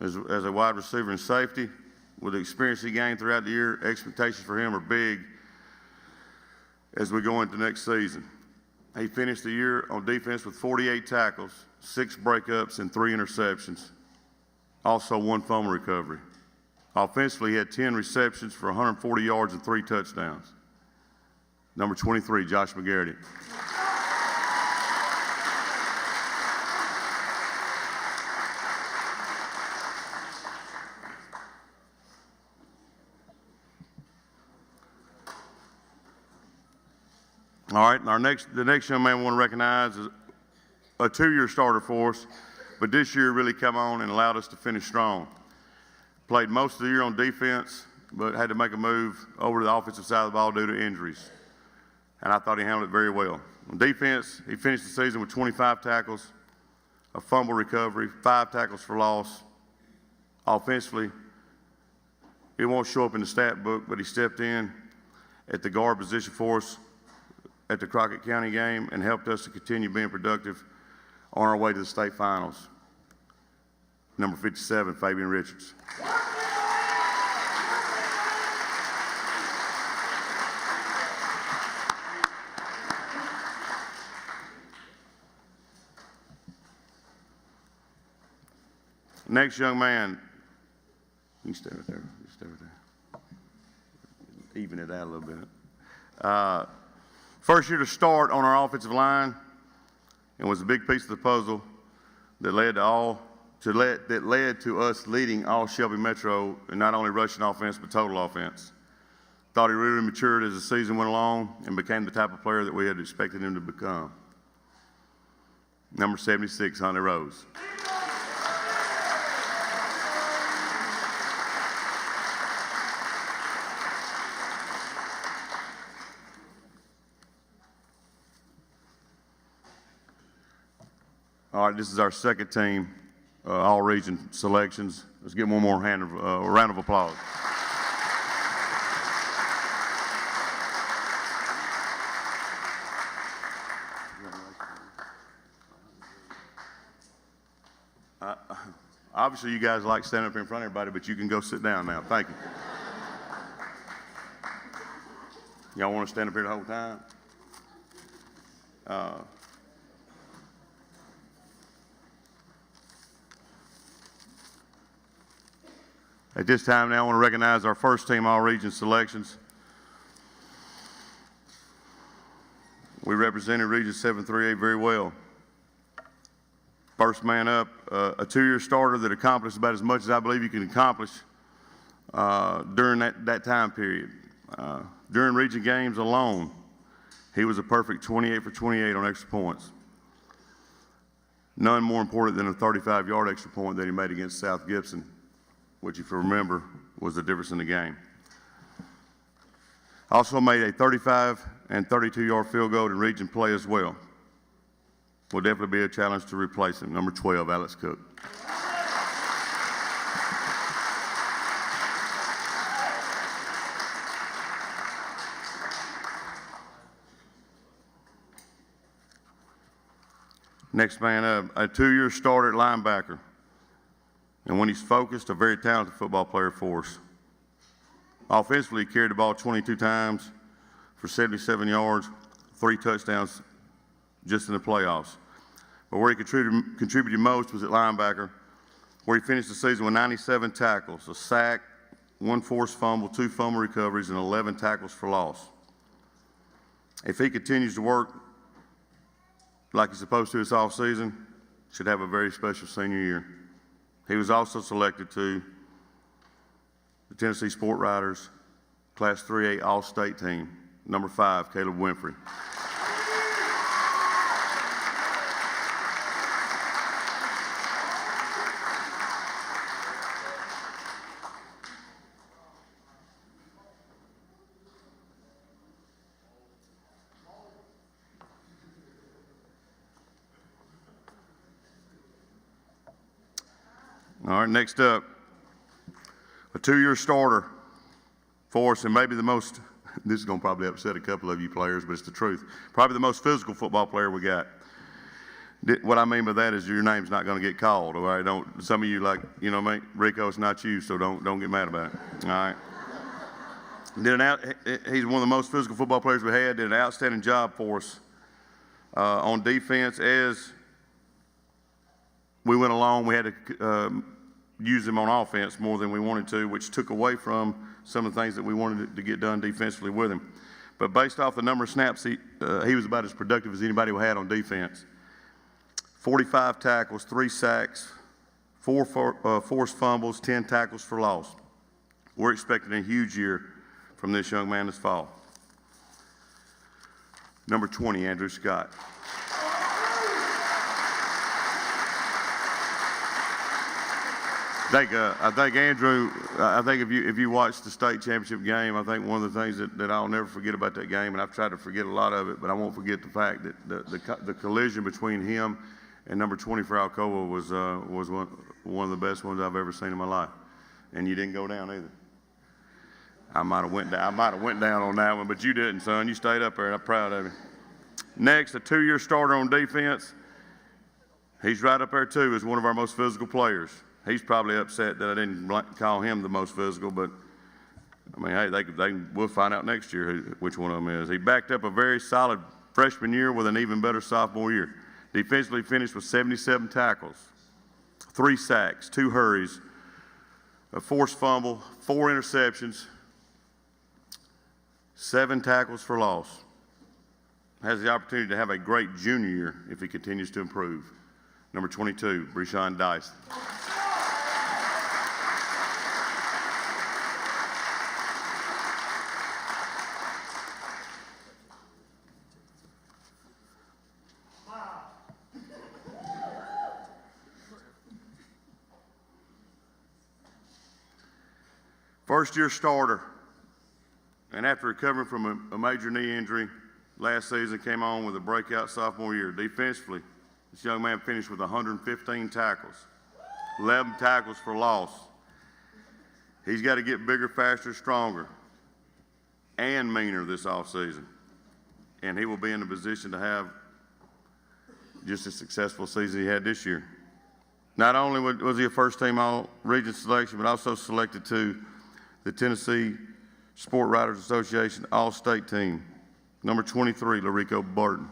Speaker 4: as a wide receiver and safety. With the experience he gained throughout the year, expectations for him are big as we go into next season. He finished the year on defense with 48 tackles, 6 breakups, and 3 interceptions. Also 1 fumble recovery. Offensively, he had 10 receptions for 140 yards and 3 touchdowns. Number 23, Josh McGarity. All right, the next young man we want to recognize is a 2-year starter for us, but this year really come on and allowed us to finish strong. Played most of the year on defense, but had to make a move over to the offensive side of the ball due to injuries. And I thought he handled it very well. On defense, he finished the season with 25 tackles, a fumble recovery, 5 tackles for loss. Offensively, it won't show up in the stat book, but he stepped in at the guard position for us at the Crockett County game and helped us to continue being productive on our way to the state finals. Number 57, Fabian Richards. Next young man, you can stay right there. You stay right there. Even it out a little bit. First year to start on our offensive line, and was a big piece of the puzzle that led to us leading all Shelby Metro in not only rushing offense but total offense. Thought he really matured as the season went along and became the type of player that we had expected him to become. Number 76, Huntley Rose. All right, this is our second team, all-region selections. Let's give one more round of applause. Obviously, you guys like standing up in front of everybody, but you can go sit down now. Thank you. Y'all want to stand up here the whole time? At this time now, I want to recognize our first team all-region selections. We represented Region 738 very well. First man up, a 2-year starter that accomplished about as much as I believe you can accomplish during that time period. During region games alone, he was a perfect 28 for 28 on extra points. None more important than a 35-yard extra point that he made against South Gibson, which, if you remember, was the difference in the game. Also made a 35 and 32-yard field goal in region play as well. Will definitely be a challenge to replace him. Number 12, Alex Cook. Next man up, a 2-year starter at linebacker. And when he's focused, a very talented football player for us. Offensively, he carried the ball 22 times for 77 yards, 3 touchdowns just in the playoffs. But where he contributed most was at linebacker, where he finished the season with 97 tackles, a sack, 1 forced fumble, 2 fumble recoveries, and 11 tackles for loss. If he continues to work like he's supposed to this offseason, should have a very special senior year. He was also selected to the Tennessee Sport Riders Class 3A All-State team. Number 5, Caleb Winfrey.
Speaker 11: All right, next up, a 2-year starter for us, and maybe the most, this is going to probably upset a couple of you players, but it's the truth, probably the most physical football player we got. What I mean by that is your name's not going to get called, all right? Some of you like, you know, Rico, it's not you, so don't get mad about it, all right? He's one of the most physical football players we had, did an outstanding job for us on defense. As we went along, we had to use him on offense more than we wanted to, which took away from some of the things that we wanted to get done defensively with him. But based off the number of snaps, he was about as productive as anybody we had on defense. 45 tackles, 3 sacks, 4 forced fumbles, 10 tackles for loss. We're expecting a huge year from this young man this fall. Number 20, Andrew Scott. I think Andrew, if you watch the state championship game, I think one of the things that I'll never forget about that game, and I've tried to forget a lot of it, but I won't forget the fact that the collision between him and number 20 for Alcoa was one of the best ones I've ever seen in my life. And you didn't go down either. I might have went down on that one, but you didn't, son. You stayed up there, and I'm proud of you. Next, a 2-year starter on defense. He's right up there too as one of our most physical players. He's probably upset that I didn't call him the most physical, but I mean, hey, we'll find out next year which one of them is. He backed up a very solid freshman year with an even better sophomore year. Defensively finished with 77 tackles, 3 sacks, 2 hurries, a forced fumble, 4 interceptions, 7 tackles for loss. Has the opportunity to have a great junior year if he continues to improve. Number 22, Breshawn Dice. First-year starter, and after recovering from a major knee injury last season, came on with a breakout sophomore year. Defensively, this young man finished with 115 tackles, 11 tackles for loss. He's got to get bigger, faster, stronger, and meaner this offseason, and he will be in a position to have just a successful season he had this year. Not only was he a first-team All-Region selection, but also selected to the Tennessee Sport Writers Association All-State Team. Number 23, Larico Barton.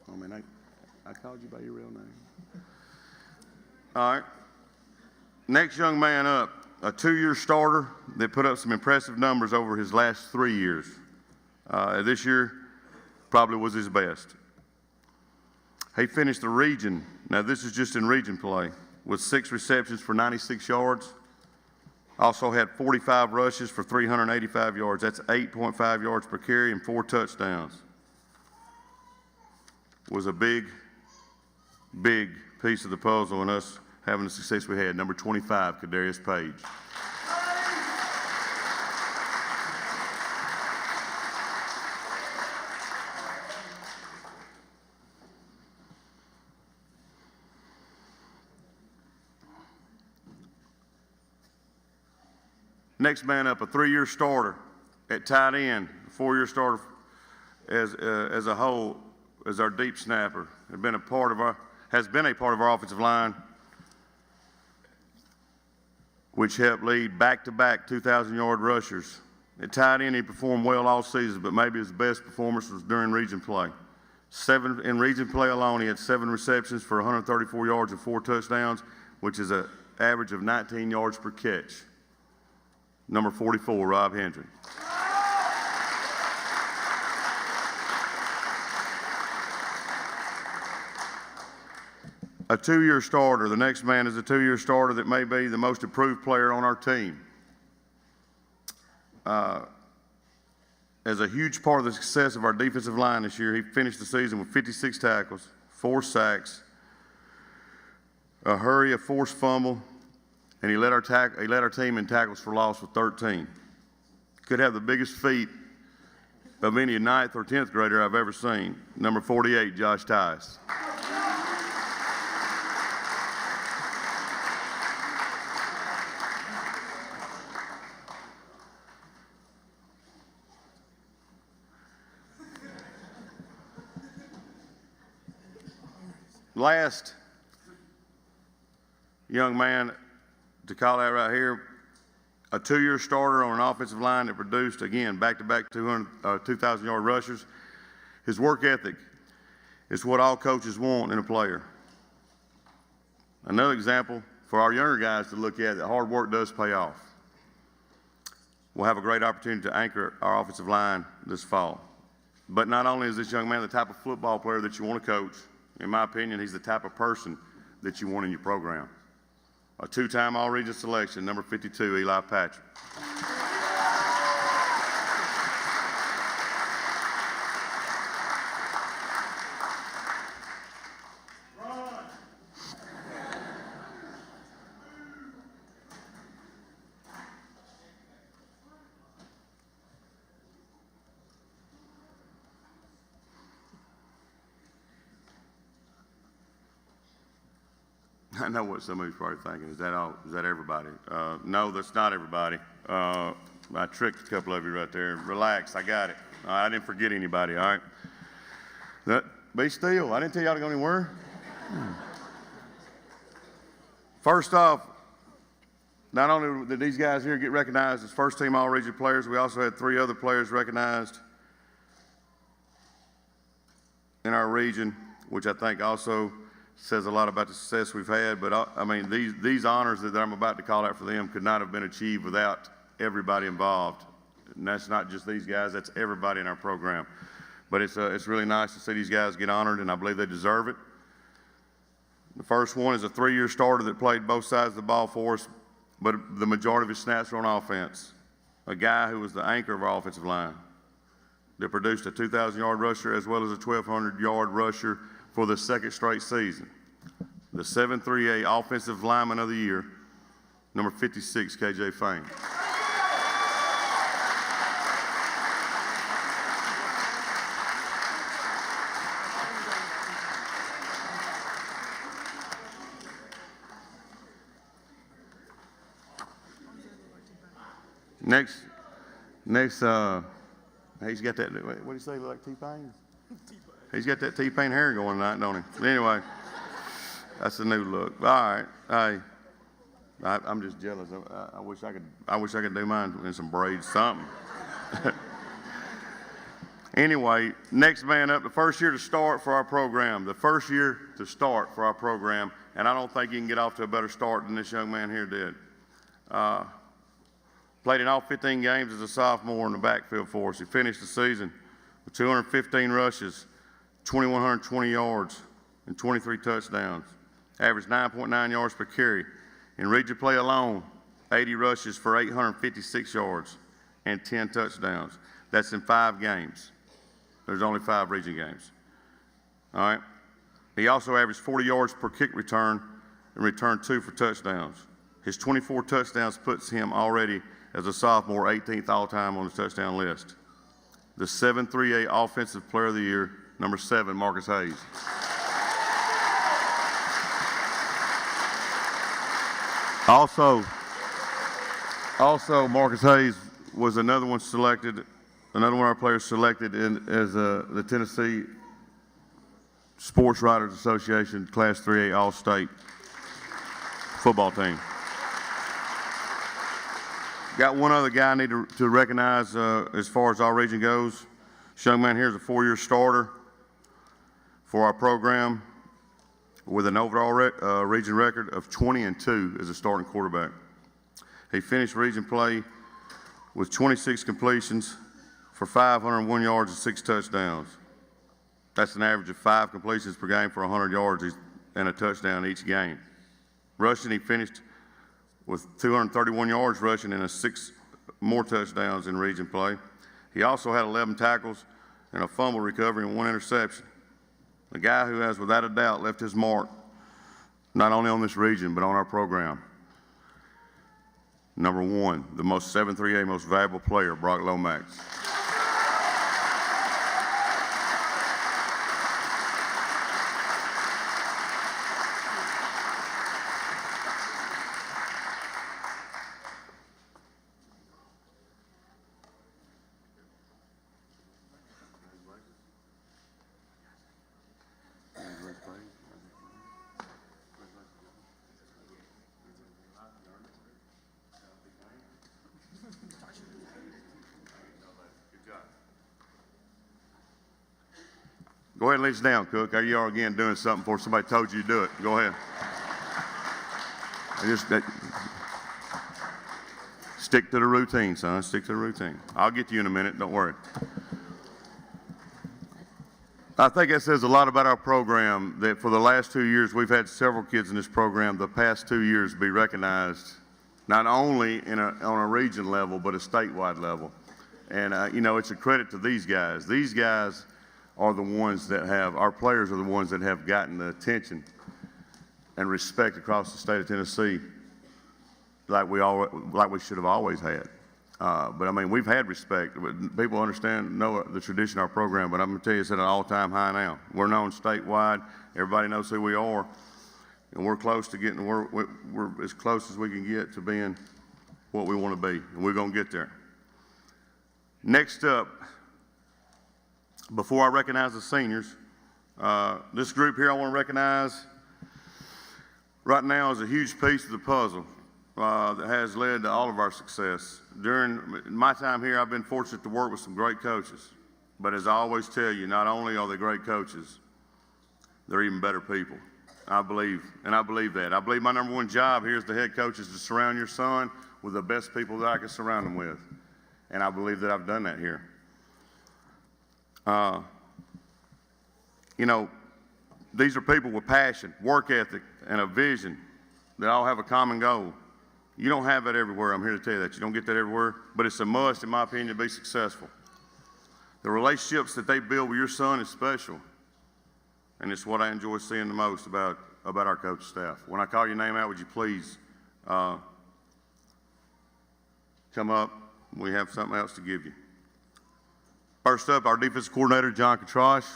Speaker 11: Oh man, I called you by your real name. All right. Next young man up, a 2-year starter that put up some impressive numbers over his last 3 years. This year probably was his best. He finished the region, now this is just in region play, with 6 receptions for 96 yards. Also had 45 rushes for 385 yards. That's 8.5 yards per carry and 4 touchdowns. Was a big, big piece of the puzzle in us having the success we had. Number 25, Kadarius Page. Next man up, a 3-year starter at tight end, a 4-year starter as a whole, as our deep snapper. Has been a part of our offensive line, which helped lead back-to-back 2,000-yard rushers. At tight end, he performed well all season, but maybe his best performance was during region play. In region play alone, he had 7 receptions for 134 yards and 4 touchdowns, which is an average of 19 yards per catch. Number 44, Rob Hendry. A 2-year starter. The next man is a 2-year starter that may be the most improved player on our team. As a huge part of the success of our defensive line this year, he finished the season with 56 tackles, 4 sacks, a hurry, a forced fumble, and he led our team in tackles for loss with 13. could have the biggest feet of any 9th or 10th grader I've ever seen. Number 48, Josh Tice. Last young man to call out right here, a 2-year starter on an offensive line that produced, again, back-to-back 2,000-yard rushers. His work ethic is what all coaches want in a player. Another example for our younger guys to look at, that hard work does pay off. We'll have a great opportunity to anchor our offensive line this fall. But not only is this young man the type of football player that you want to coach, in my opinion, he's the type of person that you want in your program. A 2-time all-region selection, number 52, Eli Patrick. I know what some of you are probably thinking. Is that all? Is that everybody? No, that's not everybody. I tricked a couple of you right there. Relax, I got it. I didn't forget anybody, all right? Be still. I didn't tell y'all to go anywhere. First off, not only did these guys here get recognized as first-team all-region players, we also had 3 other players recognized in our region, which I think also says a lot about the success we've had. But I mean, these honors that I'm about to call out for them could not have been achieved without everybody involved. And that's not just these guys, that's everybody in our program. But it's really nice to see these guys get honored, and I believe they deserve it. The first one is a 3-year starter that played both sides of the ball for us, but the majority of his snaps were on offense. A guy who was the anchor of our offensive line that produced a 2,000-yard rusher as well as a 1,200-yard rusher for the 2nd straight season. The 7-3-A Offensive Lineman of the Year, number 56, KJ Fain. Next, he's got that, what do you say, like T-Pain? He's got that T-Pain hair going tonight, don't he? Anyway, that's the new look. All right, I'm just jealous. I wish I could do mine in some braids, something. Anyway, next man up, the first year to start for our program. The first year to start for our program, and I don't think you can get off to a better start than this young man here did. Played in all 15 games as a sophomore in the backfield for us. He finished the season with 215 rushes, 2,120 yards, and 23 touchdowns. Averaged 9.9 yards per carry. In region play alone, 80 rushes for 856 yards and 10 touchdowns. That's in 5 games. There's only 5 region games. All right. He also averaged 40 yards per kick return and returned 2 for touchdowns. His 24 touchdowns puts him already as a sophomore 18th all-time on the touchdown list. The 7-3-A Offensive Player of the Year, number 7, Marcus Hayes. Also, Marcus Hayes was another one of our players selected as the Tennessee Sports Writers Association Class 3A All-State football team. Got one other guy I need to recognize as far as our region goes. This young man here is a 4-year starter for our program with an overall region record of 20-2 as a starting quarterback. He finished region play with 26 completions for 501 yards and 6 touchdowns. That's an average of 5 completions per game for 100 yards and a touchdown each game. Rushing, he finished with 231 yards rushing and 6 more touchdowns in region play. He also had 11 tackles and a fumble recovery and 1 interception. A guy who has, without a doubt, left his mark not only on this region but on our program. Number 1, the 7-3A most valuable player, Brock Lomax. Go ahead and lay us down, Cook. There you are again doing something before somebody told you to do it. Go ahead. Stick to the routine, son. Stick to the routine. I'll get to you in a minute. Don't worry. I think that says a lot about our program, that for the last 2 years, we've had several kids in this program the past 2 years be recognized, not only on a region level, but a statewide level. And, it's a credit to these guys. These guys are the ones that our players are the ones that have gotten the attention and respect across the state of Tennessee like we should have always had. But I mean, we've had respect. People know the tradition of our program, but I'm going to tell you, it's at an all-time high now. We're known statewide. Everybody knows who we are. And we're close to we're as close as we can get to being what we want to be. And we're going to get there. Next up, before I recognize the seniors, this group here I want to recognize right now is a huge piece of the puzzle that has led to all of our success. During my time here, I've been fortunate to work with some great coaches. But as I always tell you, not only are they great coaches, they're even better people. I believe that. I believe my number 1 job here as the head coach is to surround your son with the best people that I can surround him with. And I believe that I've done that here. These are people with passion, work ethic, and a vision that all have a common goal. You don't have that everywhere. I'm here to tell you that. You don't get that everywhere, but it's a must, in my opinion, to be successful. The relationships that they build with your son is special, and it's what I enjoy seeing the most about our coaching staff. When I call your name out, would you please come up? We have something else to give you. First up, our defensive coordinator, John Katrosh.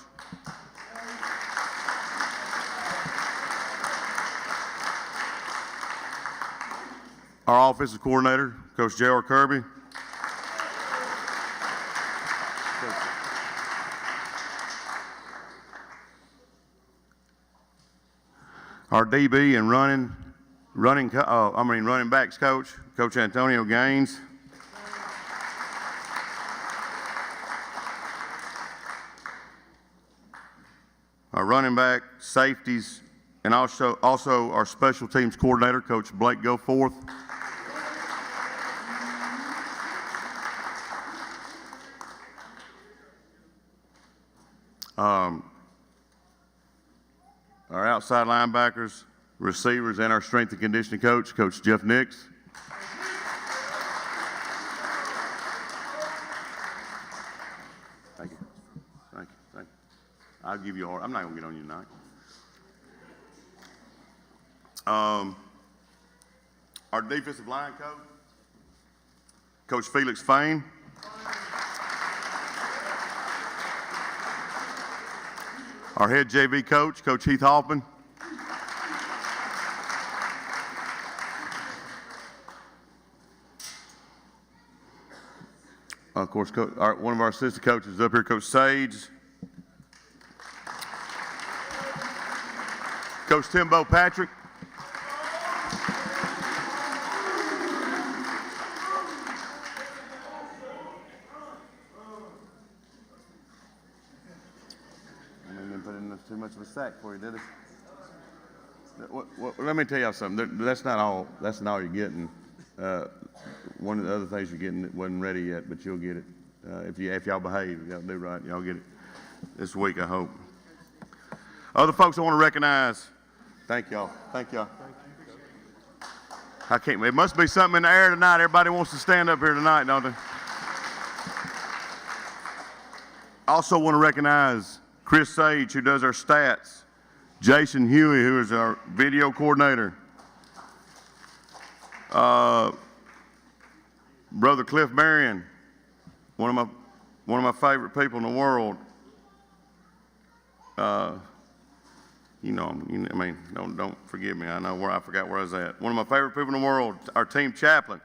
Speaker 11: Our offensive coordinator, Coach J.R. Kirby. Our DB and running backs coach, Coach Antonio Gaines. Our running back, safeties, and also our special teams coordinator, Coach Blake Goforth. Our outside linebackers, receivers, and our strength and conditioning coach, Coach Jeff Nix. Thank you. Thank you. Thank you. I'll give you a hard. I'm not going to get on you tonight. Our defensive line coach, Coach Felix Fain. Our head JV coach, Coach Heath Hoffman. Of course, one of our assistant coaches is up here, Coach Sage. Coach Timbo Patrick. Too much of a sack for you, did it? Let me tell y'all something. That's not all you're getting. One of the other things you're getting that wasn't ready yet, but you'll get it if y'all behave. Y'all do right. Y'all get it this week, I hope. Other folks I want to recognize. Thank y'all. Thank y'all. I can't. It must be something in the air tonight. Everybody wants to stand up here tonight, don't they? I also want to recognize Chris Sage, who does our stats, Jason Huey, who is our video coordinator, Brother Cliff Marion, one of my favorite people in the world. Don't forgive me. I know I forgot where I was at. One of my favorite people in the world, our team chaplain,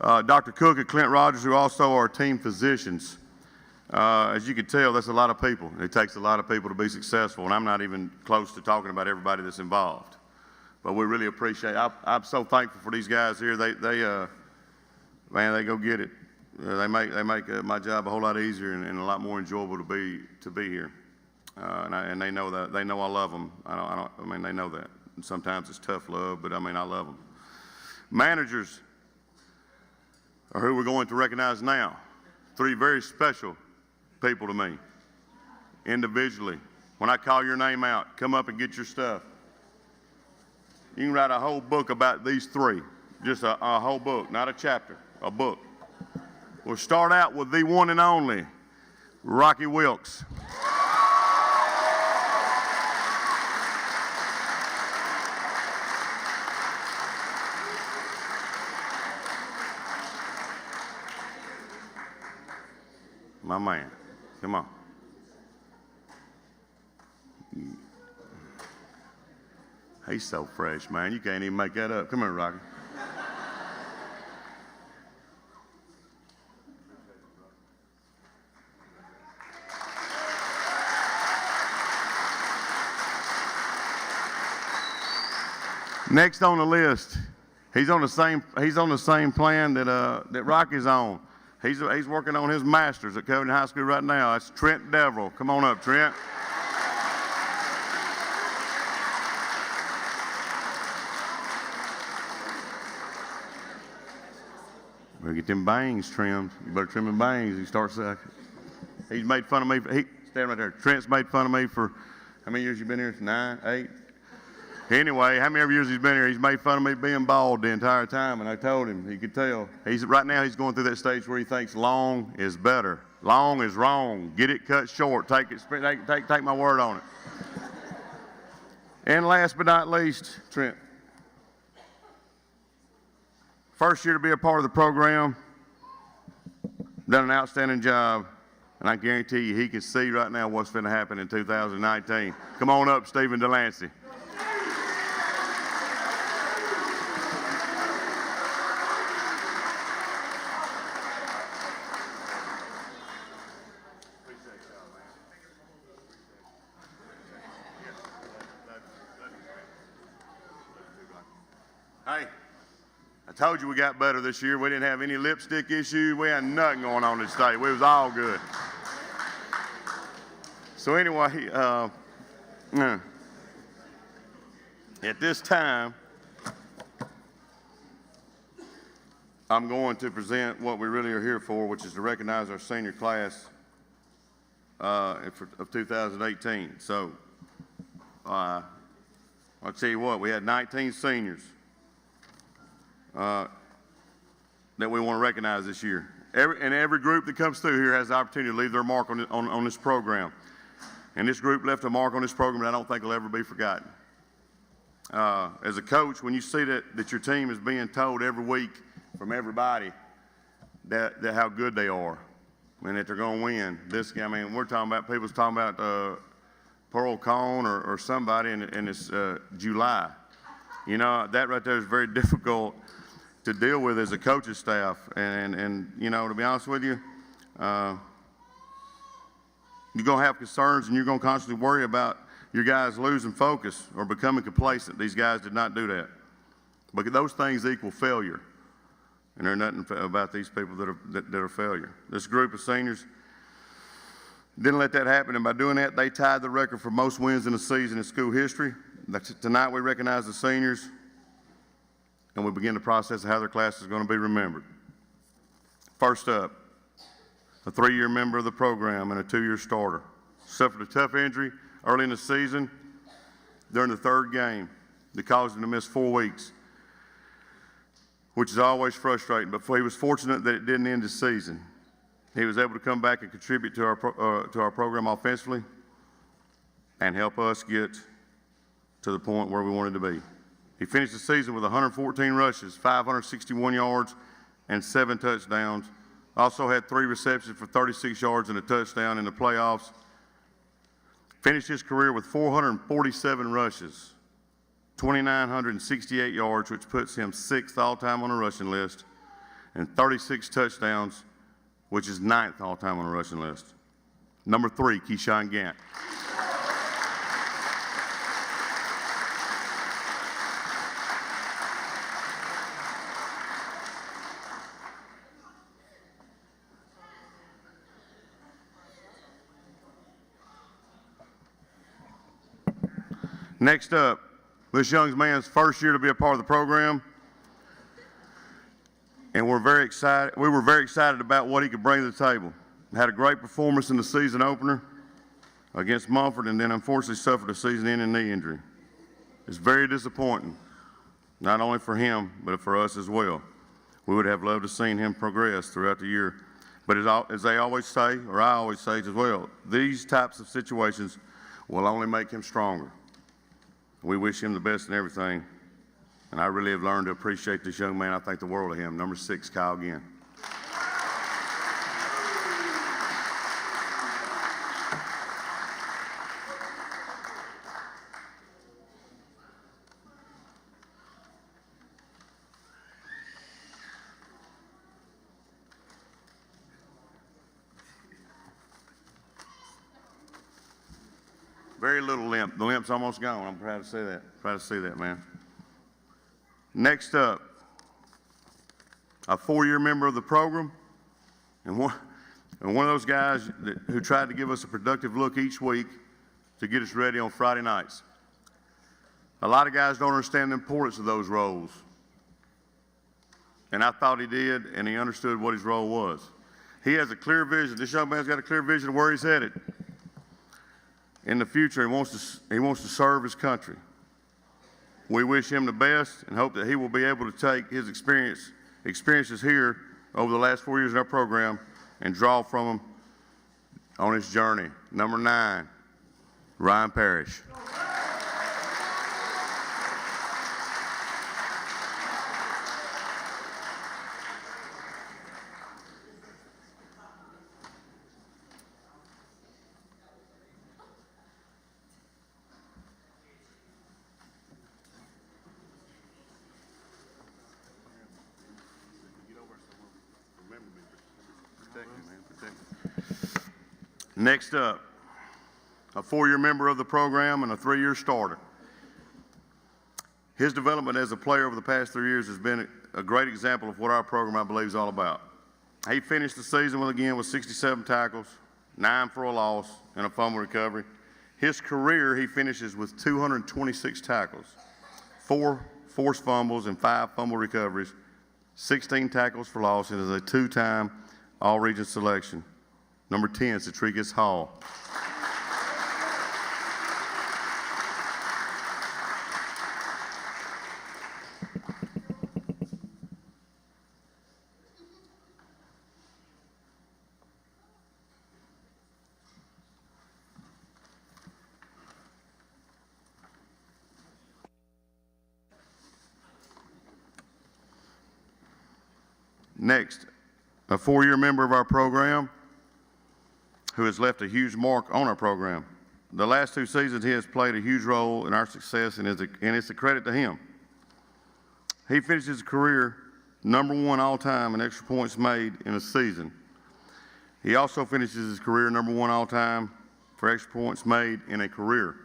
Speaker 11: Dr. Cook and Clint Rogers, who also are team physicians. As you can tell, that's a lot of people. It takes a lot of people to be successful, and I'm not even close to talking about everybody that's involved. But we really appreciate it. I'm so thankful for these guys here. They go get it. They make my job a whole lot easier and a lot more enjoyable to be here. And they know that. They know I love them. They know that. And sometimes it's tough love, but I love them. Managers are who we're going to recognize now. 3 very special people to me, individually. When I call your name out, come up and get your stuff. You can write a whole book about these 3, just a whole book, not a chapter, a book. We'll start out with the one and only Rocky Wilkes. My man, come on. He's so fresh, man. You can't even make that up. Come here, Rocky. Next on the list, he's on the same plan that Rocky's on. He's working on his master's at Covington High School right now. That's Trent Deverell. Come on up, Trent. Better get them bangs trimmed. You better trim them bangs. He starts. He's made fun of me. Stand right there. Trent's made fun of me for how many years you been here? 9, 8. Anyway, how many years he's been here? He's made fun of me being bald the entire time, and I told him he could tell. Right now he's going through that stage where he thinks long is better, long is wrong. Get it cut short. Take my word on it. And last but not least, Trent. First year to be a part of the program, done an outstanding job, and I guarantee you he can see right now what's going to happen in 2019. Come on up, Stephen Delancey. Hey, I told you we got better this year. We didn't have any lipstick issues. We had nothing going on this state. We was all good. So anyway, at this time, I'm going to present what we really are here for, which is to recognize our senior class of 2018. So I'll tell you what, we had 19 seniors that we want to recognize this year. Every group that comes through here has the opportunity to leave their mark on this program. And this group left a mark on this program that I don't think will ever be forgotten. As a coach, when you see that your team is being told every week from everybody that how good they are and that they're going to win. We're talking about, people's talking about Pearl Cone or somebody, and it's July. You know, that right there is very difficult to deal with as a coaching staff. And you know, to be honest with you, you're going to have concerns and you're going to constantly worry about your guys losing focus or becoming complacent. These guys did not do that. But those things equal failure. And there's nothing about these people that are failure. This group of seniors didn't let that happen, and by doing that, they tied the record for most wins in a season in school history. Tonight we recognize the seniors, and we begin the process of how their class is going to be remembered. First up, a 3-year member of the program and a 2-year starter. Suffered a tough injury early in the season during the 3rd game that caused him to miss 4 weeks, which is always frustrating, but he was fortunate that it didn't end the season. He was able to come back and contribute to our program offensively and help us get to the point where we wanted to be. He finished the season with 114 rushes, 561 yards, and 7 touchdowns. Also had 3 receptions for 36 yards and a touchdown in the playoffs. Finished his career with 447 rushes, 2,968 yards, which puts him 6th all-time on the rushing list, and 36 touchdowns, which is 9th all-time on the rushing list. Number 3, Keyshawn Gant. Next up, this young man's first year to be a part of the program, and we were very excited about what he could bring to the table. Had a great performance in the season opener against Mumford, and then unfortunately suffered a season-ending knee injury. It's very disappointing, not only for him, but for us as well. We would have loved to seen him progress throughout the year. But as they always say, or I always say as well, these types of situations will only make him stronger. We wish him the best in everything, and I really have learned to appreciate this young man. I think the world of him. Number 6, Kyle Ginn. Very little limp. The limp's almost gone. I'm proud to say that. Proud to see that, man. Next up, a 4-year member of the program, and one of those guys who tried to give us a productive look each week to get us ready on Friday nights. A lot of guys don't understand the importance of those roles. And I thought he did, and he understood what his role was. He has a clear vision. This young man's got a clear vision of where he's headed. In the future, he wants to serve his country. We wish him the best and hope that he will be able to take his experiences here over the last 4 years in our program and draw from them on his journey. Number 9, Ryan Parrish. Next up, a 4-year member of the program and a 3-year starter. His development as a player over the past 3 years has been a great example of what our program, I believe, is all about. He finished the season with 67 tackles, 9 for a loss, and a fumble recovery. His career, he finishes with 226 tackles, 4 forced fumbles, and 5 fumble recoveries, 16 tackles for loss, and is a 2-time All-Region selection. Number 10, Satricus Hall. Next, a 4-year member of our program who has left a huge mark on our program. The last 2 seasons, he has played a huge role in our success, and it's a credit to him. He finished his career number 1 all-time in extra points made in a season. He also finishes his career number 1 all-time for extra points made in a career.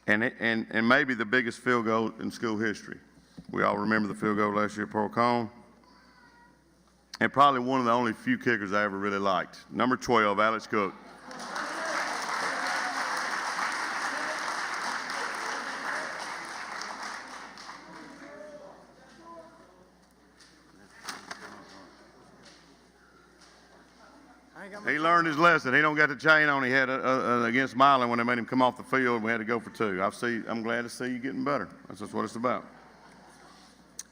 Speaker 11: And maybe the biggest field goal in school history. We all remember the field goal last year at Pearl Cone. And probably one of the only few kickers I ever really liked. Number 12, Alex Cook. He learned his lesson. He don't got the chain on he had against Milan when they made him come off the field. We had to go for 2. I'm glad to see you getting better. That's just what it's about.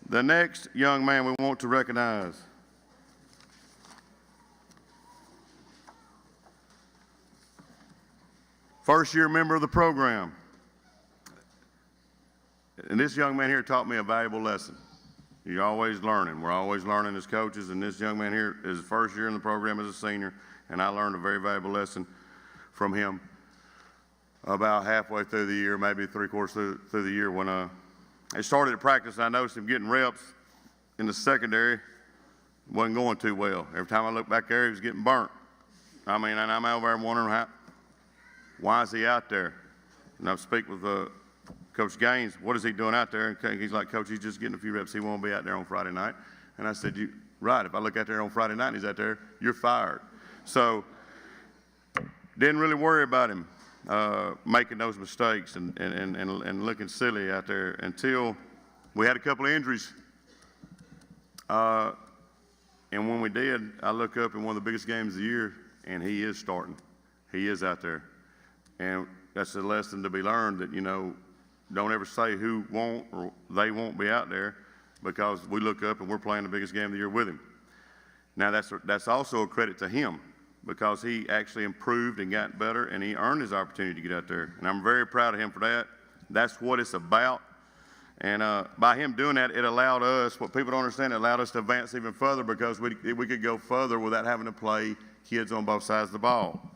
Speaker 11: The next young man we want to recognize. First-year member of the program. And this young man here taught me a valuable lesson. You're always learning. We're always learning as coaches, and this young man here is his first year in the program as a senior, and I learned a very valuable lesson from him about halfway through the year, maybe three-quarters through the year when it started at practice, and I noticed him getting reps in the secondary. Wasn't going too well. Every time I looked back there, he was getting burnt. I mean, and I'm over there wondering why is he out there? And I speak with Coach Gaines, what is he doing out there? And he's like, Coach, he's just getting a few reps. He won't be out there on Friday night. And I said, right, if I look out there on Friday night and he's out there, you're fired. So didn't really worry about him making those mistakes and looking silly out there until we had a couple of injuries. And when we did, I look up in one of the biggest games of the year, and he is starting. He is out there. And that's a lesson to be learned that, don't ever say who won't or they won't be out there, because we look up and we're playing the biggest game of the year with him. Now, that's also a credit to him, because he actually improved and got better, and he earned his opportunity to get out there. And I'm very proud of him for that. That's what it's about. And by him doing that, it allowed us, what people don't understand, it allowed us to advance even further, because we could go further without having to play kids on both sides of the ball.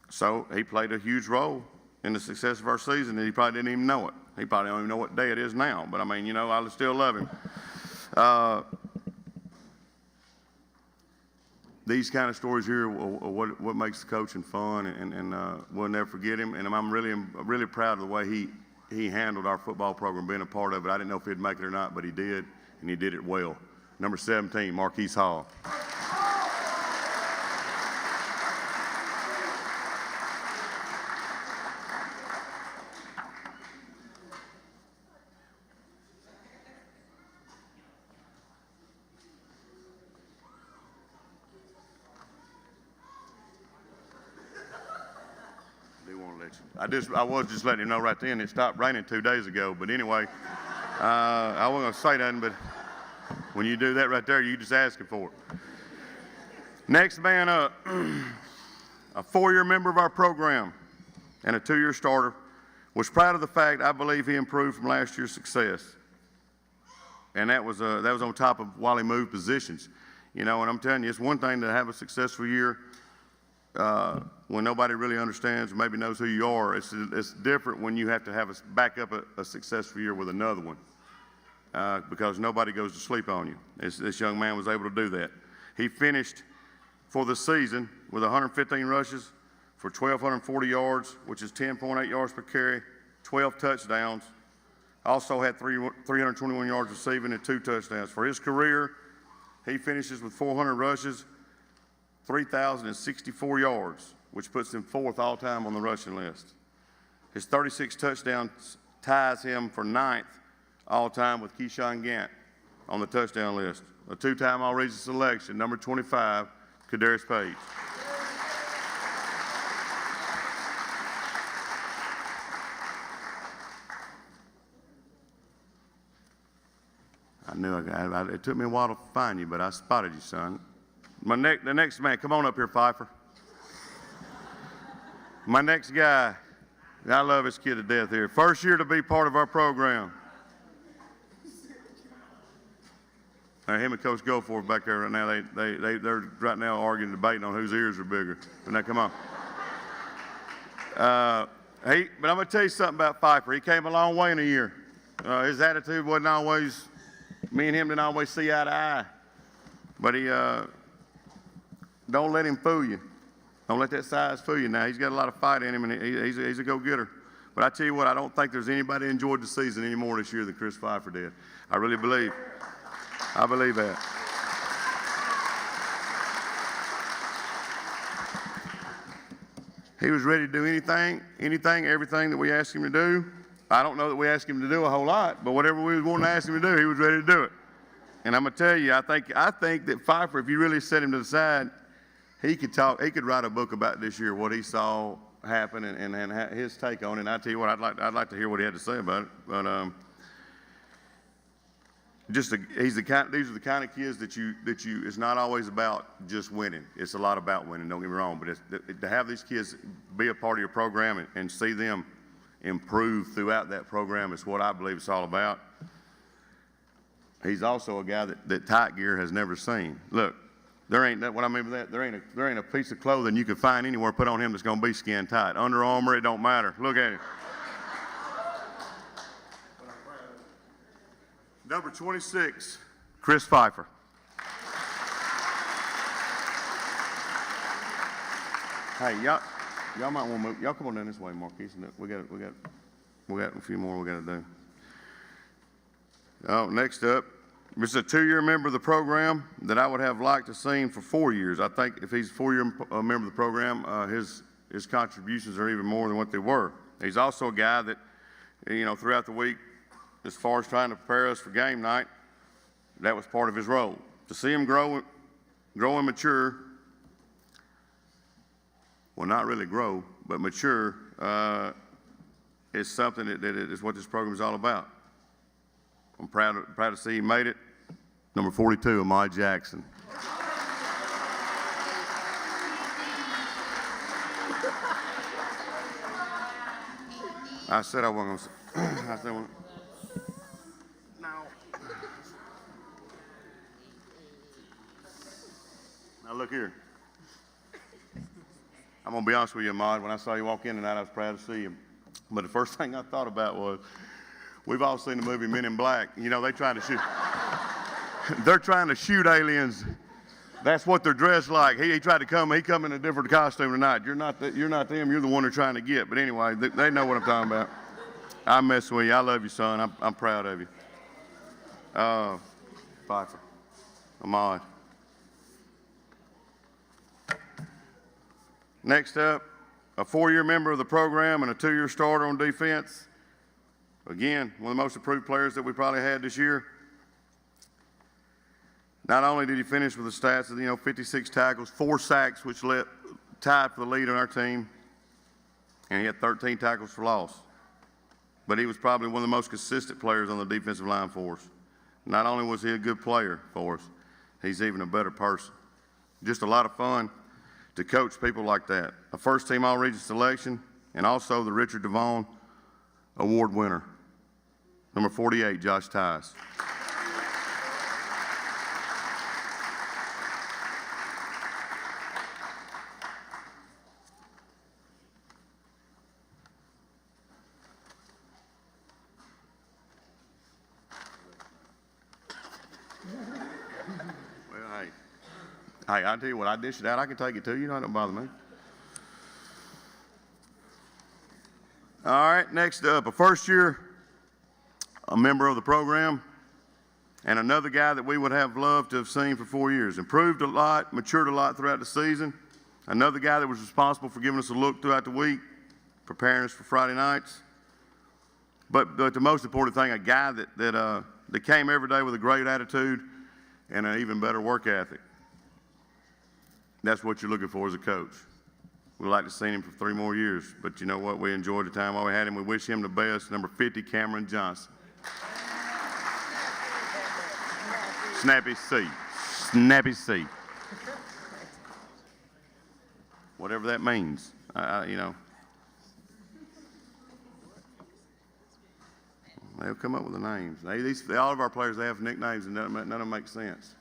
Speaker 11: So he played a huge role in the success of our season, and he probably didn't even know it. He probably don't even know what day it is now. But, I mean, I still love him. These kind of stories here are what makes the coaching fun, and we'll never forget him. And I'm really proud of the way he handled our football program, being a part of it. I didn't know if he'd make it or not, but he did, and he did it well. Number 17, Marquise Hall. I was just letting him know right then it stopped raining 2 days ago. But anyway, I wasn't going to say nothing, but when you do that right there, you just asking for it. Next man up, a 4-year member of our program and a 2-year starter, was proud of the fact I believe he improved from last year's success. And that was on top of while he moved positions. And I'm telling you, it's one thing to have a successful year when nobody really understands or maybe knows who you are. It's different when you have to back up a successful year with another one, because nobody goes to sleep on you. This young man was able to do that. He finished for the season with 115 rushes for 1,240 yards, which is 10.8 yards per carry, 12 touchdowns. Also had 321 yards receiving and 2 touchdowns. For his career, he finishes with 400 rushes, 3,064 yards, which puts him 4th all-time on the rushing list. His 36 touchdowns ties him for 9th all-time with Keyshawn Gant on the touchdown list. A 2-time All-Region selection, number 25, Kadarius Page. I knew it took me a while to find you, but I spotted you, son. The next man, come on up here, Pfeiffer. My next guy, I love this kid to death here. First year to be part of our program. Him and Coach Goforth back there right now, they're right now arguing, debating on whose ears are bigger. But now, come on. But I'm going to tell you something about Pfeiffer. He came a long way in a year. His attitude wasn't always, me and him didn't always see eye to eye. But he, don't let him fool you. Don't let that size fool you now. He's got a lot of fight in him, and he's a go-getter. But I tell you what, I don't think there's anybody enjoyed the season any more this year than Chris Pfeiffer did. I really believe. I believe that. He was ready to do anything, everything that we asked him to do. I don't know that we asked him to do a whole lot, but whatever we was wanting to ask him to do, he was ready to do it. And I'm going to tell you, I think that Pfeiffer, if you really set him to the side, he could write a book about this year, what he saw happen and his take on it. And I tell you what, I'd like to hear what he had to say about it. But these are the kind of kids that you it's not always about just winning. It's a lot about winning, don't get me wrong, but to have these kids be a part of your program and see them improve throughout that program is what I believe it's all about. he's also a guy that Tight Gear has never seen. Look, there ain't, what I mean by that, there ain't a piece of clothing you can find anywhere put on him that's going to be skin tight. Under Armour, it don't matter. Look at him. Number 26, Chris Pfeiffer. Hey, y'all might want to move. Y'all come on down this way, Marquise. We got a few more we got to do. Oh, next up, this is a 2-year member of the program that I would have liked to see him for 4 years. I think if he's a 4-year member of the program, his contributions are even more than what they were. He's also a guy that, throughout the week, as far as trying to prepare us for game night, that was part of his role. To see him grow and mature, well, not really grow, but mature, is something that is what this program is all about. I'm proud to see he made it. Number 42, Amai Jackson. I said I wasn't going to. I said, no. Now look here. I'm going to be honest with you, Ahmad. When I saw you walk in tonight, I was proud to see you. But the first thing I thought about was, we've all seen the movie Men in Black. They're trying to shoot aliens. That's what they're dressed like. He tried to come. He come in a different costume tonight. You're not them. You're the one they're trying to get. But anyway, they know what I'm talking about. I'm messing with you. I love you, son. I'm proud of you. Pfeiffer, Ahmad. Next up, a 4-year member of the program and a 2-year starter on defense. Again, one of the most improved players that we probably had this year. Not only did he finish with the stats of 56 tackles, 4 sacks, which tied for the lead on our team, and he had 13 tackles for loss. But he was probably one of the most consistent players on the defensive line for us. Not only was he a good player for us, he's even a better person. Just a lot of fun to coach people like that. A first-team All-Region selection, and also the Richard Devon Award winner. Number 48, Josh Tice. Hey, I tell you what, I dish it out. I can take it too. It don't bother me. All right, next up, a first-year member of the program and another guy that we would have loved to have seen for 4 years. Improved a lot, matured a lot throughout the season. Another guy that was responsible for giving us a look throughout the week, preparing us for Friday nights. But the most important thing, a guy that came every day with a great attitude and an even better work ethic. That's what you're looking for as a coach. We'd like to see him for 3 more years, but you know what? We enjoyed the time while we had him. We wish him the best. Number 50, Cameron Johnson. Snappy C. Snappy C. Whatever that means, They'll come up with the names. All of our players, they have nicknames, and none of them make sense.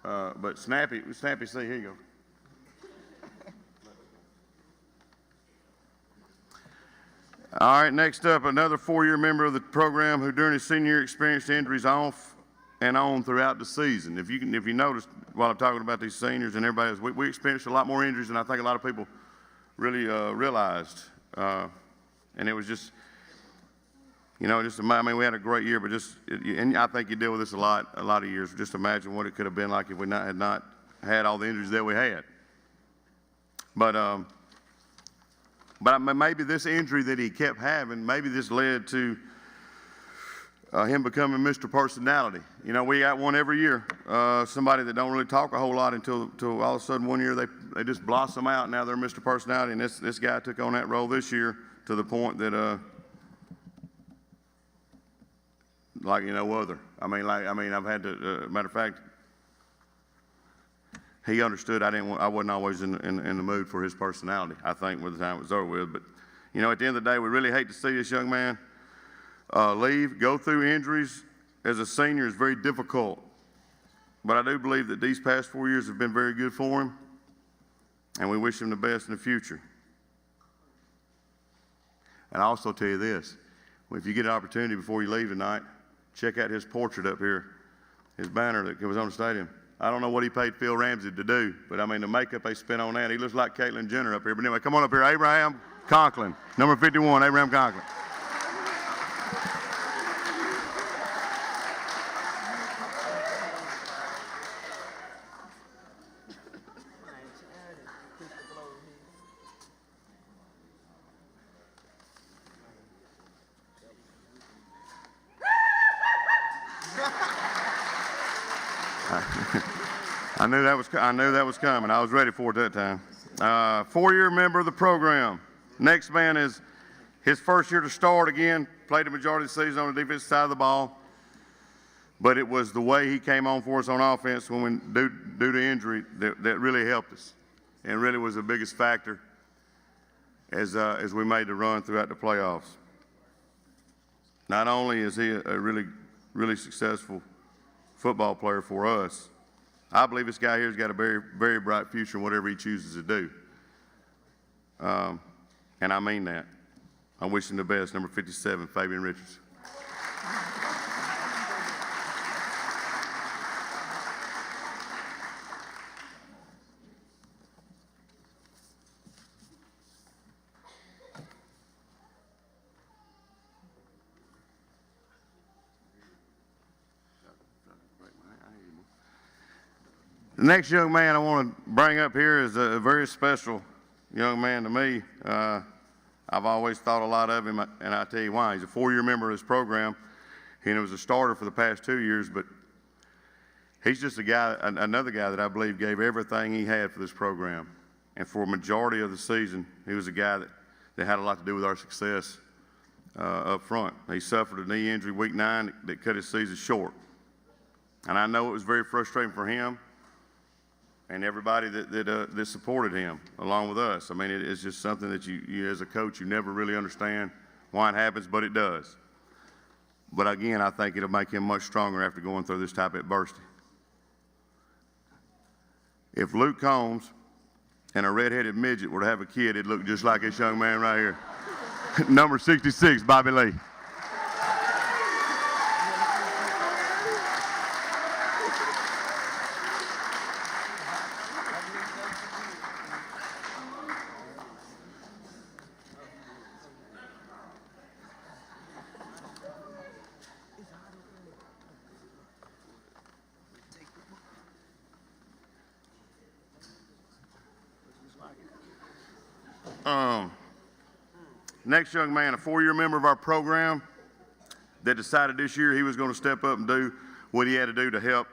Speaker 11: But Snappy C, here you go. All right, next up, another 4-year member of the program who during his senior year experienced injuries off and on throughout the season. If you noticed while I'm talking about these seniors and everybody else, we experienced a lot more injuries than I think a lot of people really realized. And it was just, we had a great year, but and I think you deal with this a lot of years. Just imagine what it could have been like if we had not had all the injuries that we had. But maybe this injury that he kept having, maybe this led to him becoming Mr. Personality. We got one every year. Somebody that don't really talk a whole lot until all of a sudden one year they just blossom out. Now they're Mr. Personality, and this guy took on that role this year to the point that like no other. I've had to. Matter of fact, he understood I wasn't always in the mood for his personality. I think by the time it was over with, but at the end of the day, we really hate to see this young man leave, go through injuries, as a senior is very difficult, but I do believe that these past 4 years have been very good for him, and we wish him the best in the future. And I also tell you this, if you get an opportunity before you leave tonight, check out his portrait up here, his banner that was on the stadium. I don't know what he paid Phil Ramsey to do, but I mean, the makeup they spent on that, he looks like Caitlyn Jenner up here. But anyway, come on up here, Abraham Conklin, number 51, Abraham Conklin. I knew that was coming. I was ready for it that time. 4-year member of the program. Next man is his first year to start again. Played the majority of the season on the defensive side of the ball. But it was the way he came on for us on offense when due to injury that really helped us, and really was the biggest factor as we made the run throughout the playoffs. Not only is he a really successful football player for us, I believe this guy here has got a very, very bright future in whatever he chooses to do. And I mean that. I wish him the best, number 57, Fabian Richards. The next young man I want to bring up here is a very special young man to me. I've always thought a lot of him, and I'll tell you why. He's a 4-year member of this program. He was a starter for the past 2 years, but he's just another guy that I believe gave everything he had for this program. And for a majority of the season, he was a guy that had a lot to do with our success up front. He suffered a knee injury week 9 that cut his season short. And I know it was very frustrating for him and everybody that supported him along with us. I mean, it's just something that you as a coach, you never really understand why it happens, but it does. But again, I think it'll make him much stronger after going through this type of adversity. If Luke Combs and a redheaded midget were to have a kid, it'd look just like this young man right here. Number 66, Bobby Lee. Next young man, a 4-year member of our program that decided this year he was going to step up and do what he had to do to help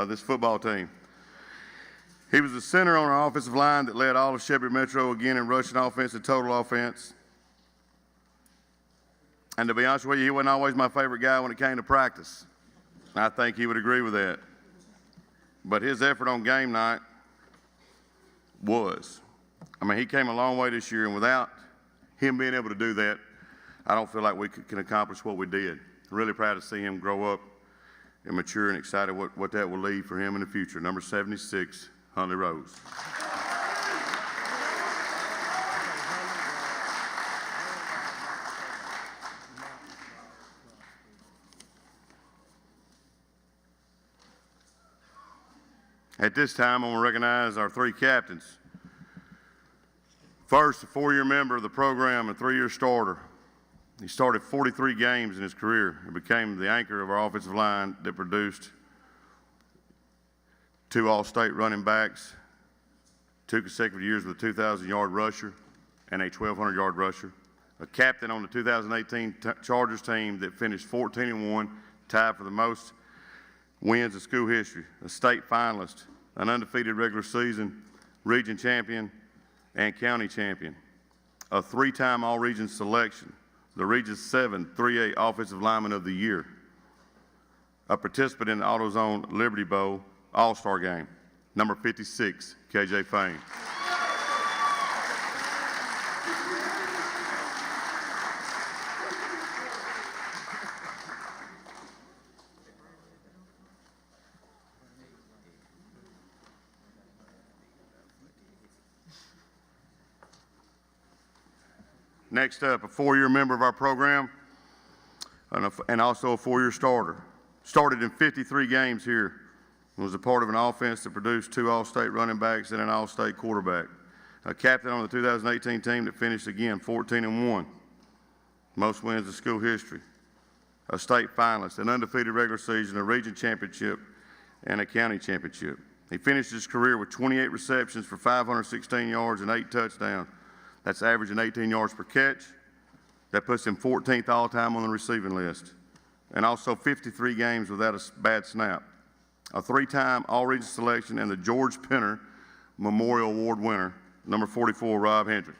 Speaker 11: this football team. He was the center on our offensive line that led all of Shepherd Metro again in rushing offense and total offense. And to be honest with you, he wasn't always my favorite guy when it came to practice. I think he would agree with that. But his effort on game night was. I mean, he came a long way this year, and without him being able to do that, I don't feel like we can accomplish what we did. I'm really proud to see him grow up and mature, and excited what that will lead for him in the future. Number 76, Huntley Rose. At this time, I'm going to recognize our 3 captains. First, a 4-year member of the program, a 3-year starter. He started 43 games in his career and became the anchor of our offensive line that produced 2 All-State running backs, 2 consecutive years with a 2,000-yard rusher and a 1,200-yard rusher. A captain on the 2018 Chargers team that finished 14-1, tied for the most wins in school history. A state finalist, an undefeated regular season region champion, and county champion, a 3-time All-Region selection, the Region 7 3A Offensive Lineman of the Year, a participant in the AutoZone Liberty Bowl All-Star Game, number 56, KJ Fain. Next up, a 4-year member of our program and also a 4-year starter. Started in 53 games here and was a part of an offense that produced 2 All-State running backs and an All-State quarterback. A captain on the 2018 team that finished again 14-1, most wins in school history. A state finalist, an undefeated regular season, a region championship, and a county championship. He finished his career with 28 receptions for 516 yards and 8 touchdowns. That's averaging 18 yards per catch. That puts him 14th all-time on the receiving list. And also 53 games without a bad snap. A 3-time All-Region selection and the George Penner Memorial Award winner, number 44, Rob Hendrick.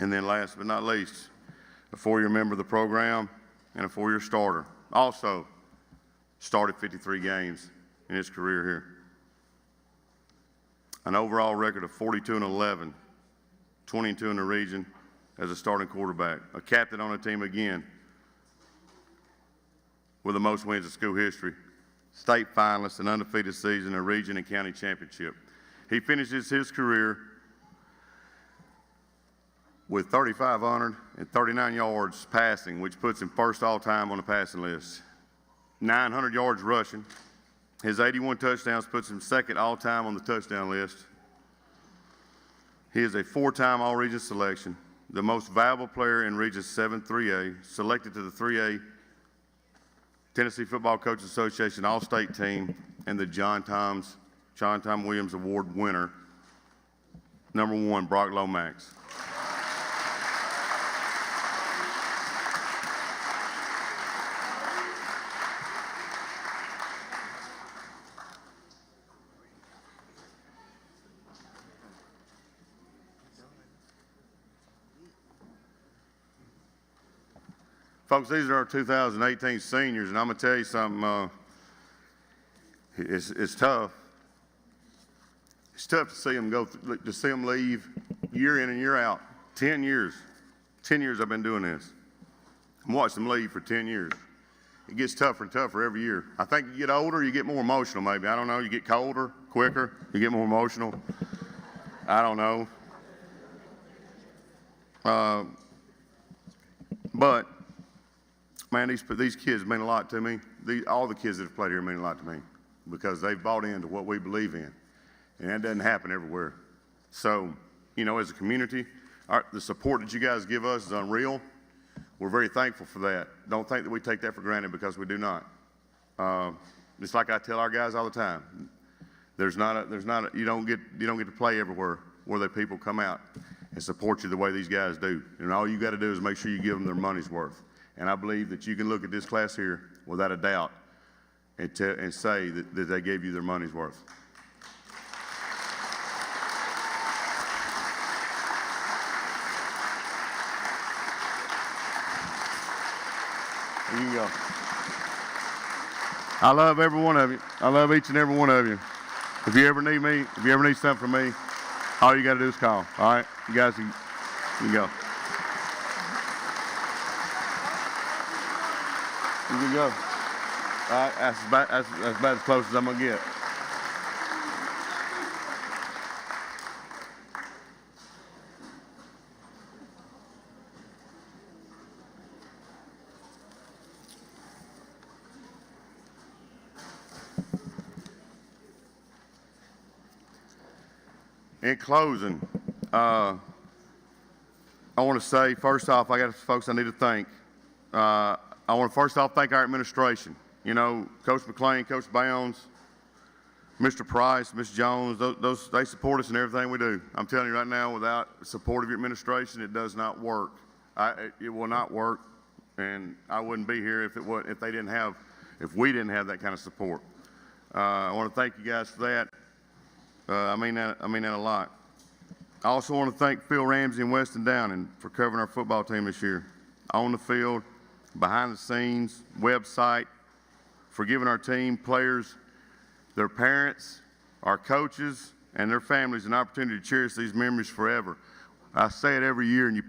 Speaker 11: And then last but not least, a 4-year member of the program and a 4-year starter. Also started 53 games in his career here. An overall record of 42-11, 22 in the region as a starting quarterback. A captain on the team again with the most wins in school history. State finalist, an undefeated season, a region and county championship. He finishes his career with 3,539 yards passing, which puts him first all-time on the passing list. 900 yards rushing. His 81 touchdowns puts him second all-time on the touchdown list. He is a 4-time All-Region selection, the most valuable player in Region 7 3A, selected to the 3A Tennessee Football Coaches Association All-State Team, and the John Tom Williams Award winner, number 1, Brock Lomax. Folks, these are our 2018 seniors, and I'm going to tell you something. It's tough. It's tough to see them leave year in and year out. 10 years. 10 years I've been doing this. I'm watching them leave for 10 years. It gets tougher and tougher every year. I think you get older, you get more emotional maybe. I don't know. You get colder, quicker, you get more emotional. I don't know. But man, these kids mean a lot to me. All the kids that have played here mean a lot to me because they've bought into what we believe in, and that doesn't happen everywhere. So, you know, as a community, the support that you guys give us is unreal. We're very thankful for that. Don't think that we take that for granted because we do not. It's like I tell our guys all the time. You don't get to play everywhere where the people come out and support you the way these guys do. And all you got to do is make sure you give them their money's worth. And I believe that you can look at this class here without a doubt and say that they gave you their money's worth. There you go. I love every one of you. I love each and every one of you. If you ever need me, if you ever need something from me, all you got to do is call. All right? You guys, you go. You can go. All right, that's about as close as I'm going to get. In closing, I want to say, first off, I got folks I need to thank. I want to first off thank our administration. You know, Coach McLean, Coach Bounds, Mr. Price, Ms. Jones, they support us in everything we do. I'm telling you right now, without support of your administration, it does not work. It will not work, and I wouldn't be here if we didn't have that kind of support. I want to thank you guys for that. I mean that a lot. I also want to thank Phil Ramsey and Weston Downing for covering our football team this year. On the field, behind the scenes, website, for giving our team, players, their parents, our coaches, and their families an opportunity to cherish these memories forever. I say it every year, and you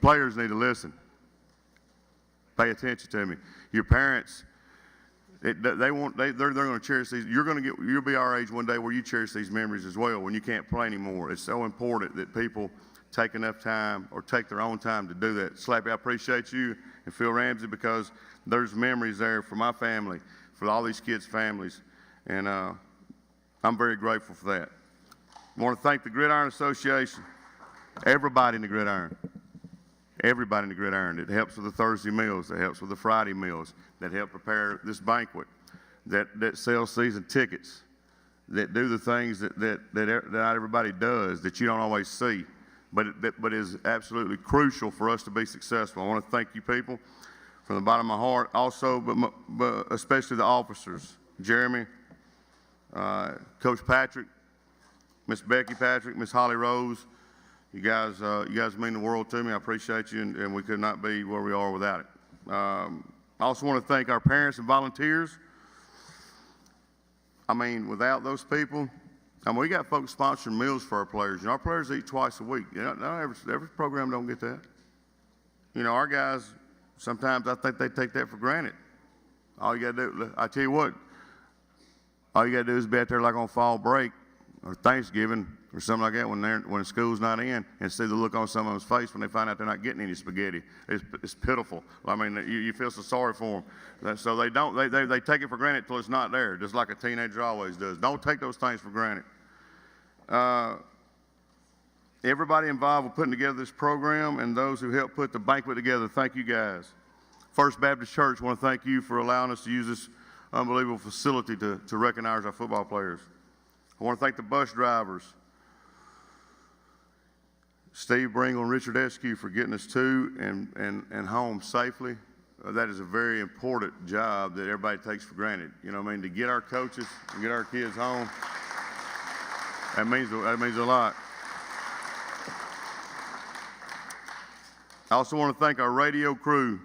Speaker 11: players need to listen. Pay attention to me. Your parents, they're going to cherish these. You'll be our age one day where you cherish these memories as well when you can't play anymore. It's so important that people take enough time or take their own time to do that. Slappy, I appreciate you and Phil Ramsey because there's memories there for my family, for all these kids' families, and I'm very grateful for that. I want to thank the Gridiron Association, everybody in the Gridiron. Everybody in the Gridiron that helps with the Thursday meals, that helps with the Friday meals, that help prepare this banquet, that sells season tickets, that do the things that not everybody does, that you don't always see, but is absolutely crucial for us to be successful. I want to thank you people from the bottom of my heart. Also, but especially the officers, Jeremy, Coach Patrick, Miss Becky Patrick, Miss Holly Rose. You guys mean the world to me. I appreciate you, and we could not be where we are without it. I also want to thank our parents and volunteers. I mean, without those people, we got folks sponsoring meals for our players. Our players eat twice a week. Every program don't get that. Our guys, sometimes I think they take that for granted. All you got to do, I tell you what, all you got to do is be out there like on fall break or Thanksgiving or something like that when school's not in, and see the look on some of them's face when they find out they're not getting any spaghetti. It's pitiful. I mean, you feel so sorry for them. So they take it for granted till it's not there, just like a teenager always does. Don't take those things for granted. Everybody involved with putting together this program and those who helped put the banquet together, thank you guys. First Baptist Church, I want to thank you for allowing us to use this unbelievable facility to recognize our football players. I want to thank the bus drivers, Steve Bringle and Richard Eskew, for getting us to and home safely. That is a very important job that everybody takes for granted. To get our coaches and get our kids home, that means a lot. I also want to thank our radio crew,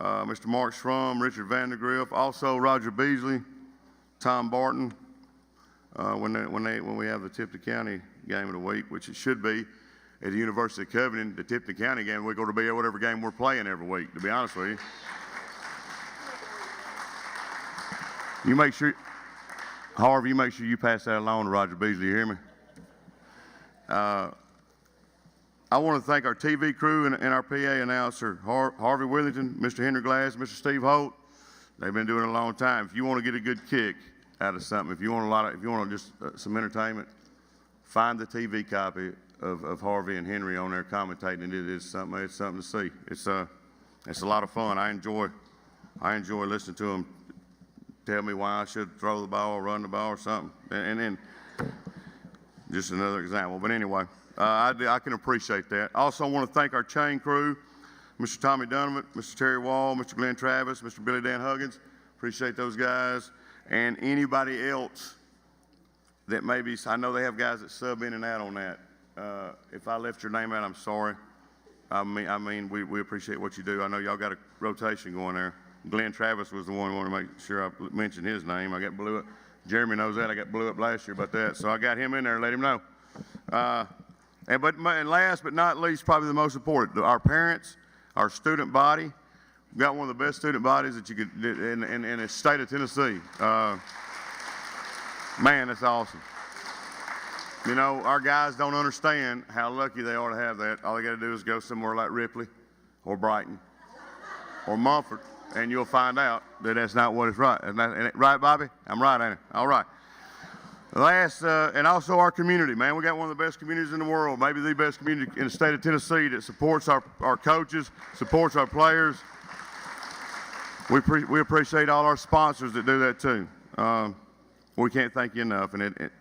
Speaker 11: Mr. Mark Schrum, Richard Vandergriff, also Roger Beasley, Tom Barton. When we have the Tipton County game of the week, which it should be at the University of Covington, the Tipton County game, we're going to be at whatever game we're playing every week, to be honest with you. You make sure, Harvey, you make sure you pass that along to Roger Beasley, you hear me? I want to thank our TV crew and our PA announcer, Harvey Withington, Mr. Henry Glass, Mr. Steve Holt. They've been doing it a long time. If you want to get a good kick out of something, if you want just some entertainment, find the TV copy of Harvey and Henry on there commentating. It's something to see. It's a lot of fun. I enjoy listening to them tell me why I should throw the ball or run the ball or something. And then just another example. But anyway, I can appreciate that. Also, I want to thank our chain crew, Mr. Tommy Donovan, Mr. Terry Wall, Mr. Glenn Travis, Mr. Billy Dan Huggins. Appreciate those guys. And anybody else that maybe, I know they have guys that sub in and out on that. If I left your name out, I'm sorry. I mean, we appreciate what you do. I know y'all got a rotation going there. Glenn Travis was the one who wanted to make sure I mentioned his name. I got blew up. Jeremy knows that. I got blew up last year about that. So I got him in there and let him know. And last but not least, probably the most important, our parents, our student body. We've got one of the best student bodies that you could in the state of Tennessee. Man, that's awesome. Our guys don't understand how lucky they are to have that. All they got to do is go somewhere like Ripley or Brighton or Mumford, and you'll find out that that's not what it's right. Right, Bobby? I'm right, ain't I? All right. Last, and also our community, man. We got one of the best communities in the world, maybe the best community in the state of Tennessee that supports our coaches, supports our players. We appreciate all our sponsors that do that too. We can't thank you enough. And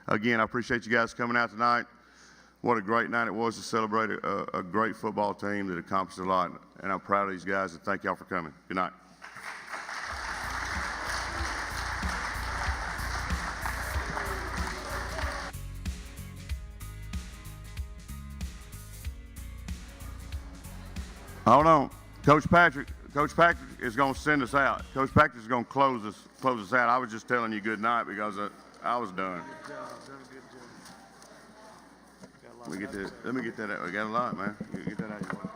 Speaker 11: again, I appreciate you guys coming out tonight. What a great night it was to celebrate a great football team that accomplished a lot. And I'm proud of these guys, and thank y'all for coming. Good night. Hold on. Coach Patrick is going to send us out. Coach Patrick is going to close us out. I was just telling you good night because I was done.
Speaker 9: Good job. Done a good job. Got a
Speaker 11: Let me get that out. We got a lot, man. Get that out of your way.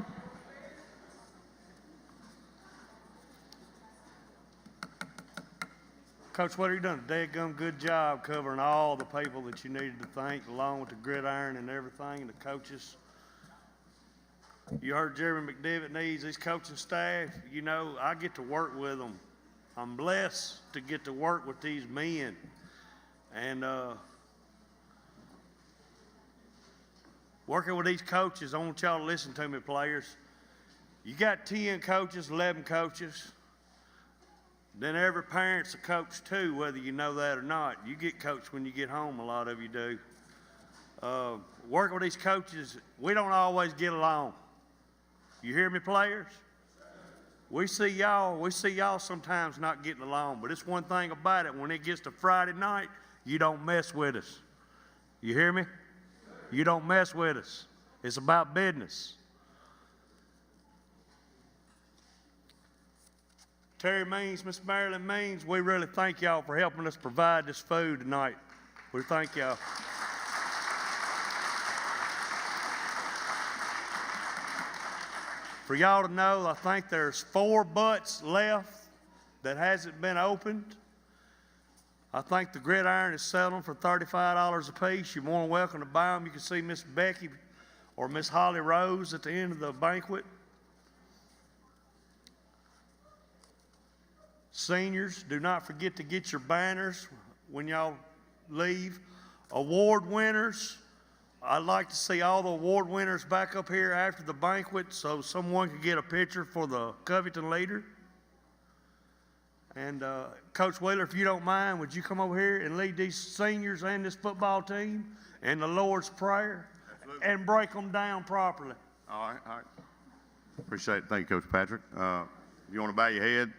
Speaker 9: Coach Wheeler, you done a daggum good job covering all the people that you needed to thank, along with the gridiron and everything, and the coaches. You heard Jeremy McDevitt needs his coaching staff. You know, I get to work with them. I'm blessed to get to work with these men. And working with these coaches, I want y'all to listen to me, players. You got 10 coaches, 11 coaches. Then every parent's a coach too, whether you know that or not. You get coached when you get home, a lot of you do. Working with these coaches, we don't always get along. You hear me, players? We see y'all sometimes not getting along, but it's one thing about it, when it gets to Friday night, you don't mess with us. You hear me? You don't mess with us. It's about business. Terry Means, Miss Marilyn Means, we really thank y'all for helping us provide this food tonight. We thank y'all. For y'all to know, I think there's 4 butts left that hasn't been opened. I think the gridiron is selling for $35 a piece. You're more than welcome to buy them. You can see Miss Becky or Miss Holly Rose at the end of the banquet. Seniors, do not forget to get your banners when y'all leave. Award winners, I'd like to see all the award winners back up here after the banquet so someone can get a picture for the Covington leader. And Coach Wheeler, if you don't mind, would you come over here and lead these seniors and this football team in the Lord's Prayer? Absolutely. And break them down properly.
Speaker 11: All right. Appreciate it. Thank you, Coach Patrick. If you want to bow your head.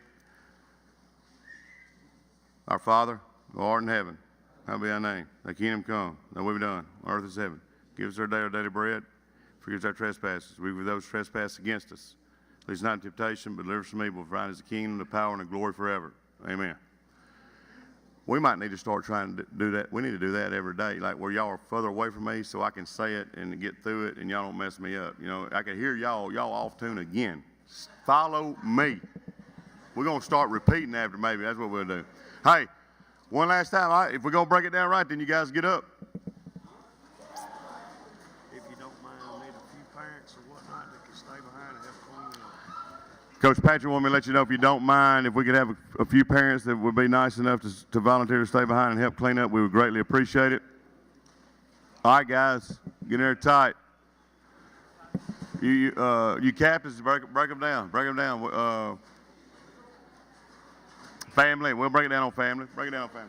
Speaker 11: Our Father, who art in heaven, hallowed be thy name. Thy kingdom come, thy will be done, on earth as heaven. Give us our daily bread. Forgive us our trespasses. We forgive those who trespass against us. Lead us not into temptation, but deliver us from evil. For thine is the kingdom, the power, and the glory forever. Amen. We might need to start trying to do that. We need to do that every day, like where y'all are further away from me so I can say it and get through it and y'all don't mess me up. You know, I can hear y'all off tune again. Follow me. We're going to start repeating after maybe. That's what we'll do. Hey, one last time. All right, if we're going to break it down right, then you guys get up.
Speaker 9: If you don't mind, I'll need a few parents or whatnot that can stay behind and help clean up.
Speaker 11: Coach Patrick wanted me to let you know, if you don't mind, if we could have a few parents that would be nice enough to volunteer to stay behind and help clean up, we would greatly appreciate it. All right, guys, get in there tight. You captains, break them down. Break them down. Family, we'll break it down on family. Break it down on family.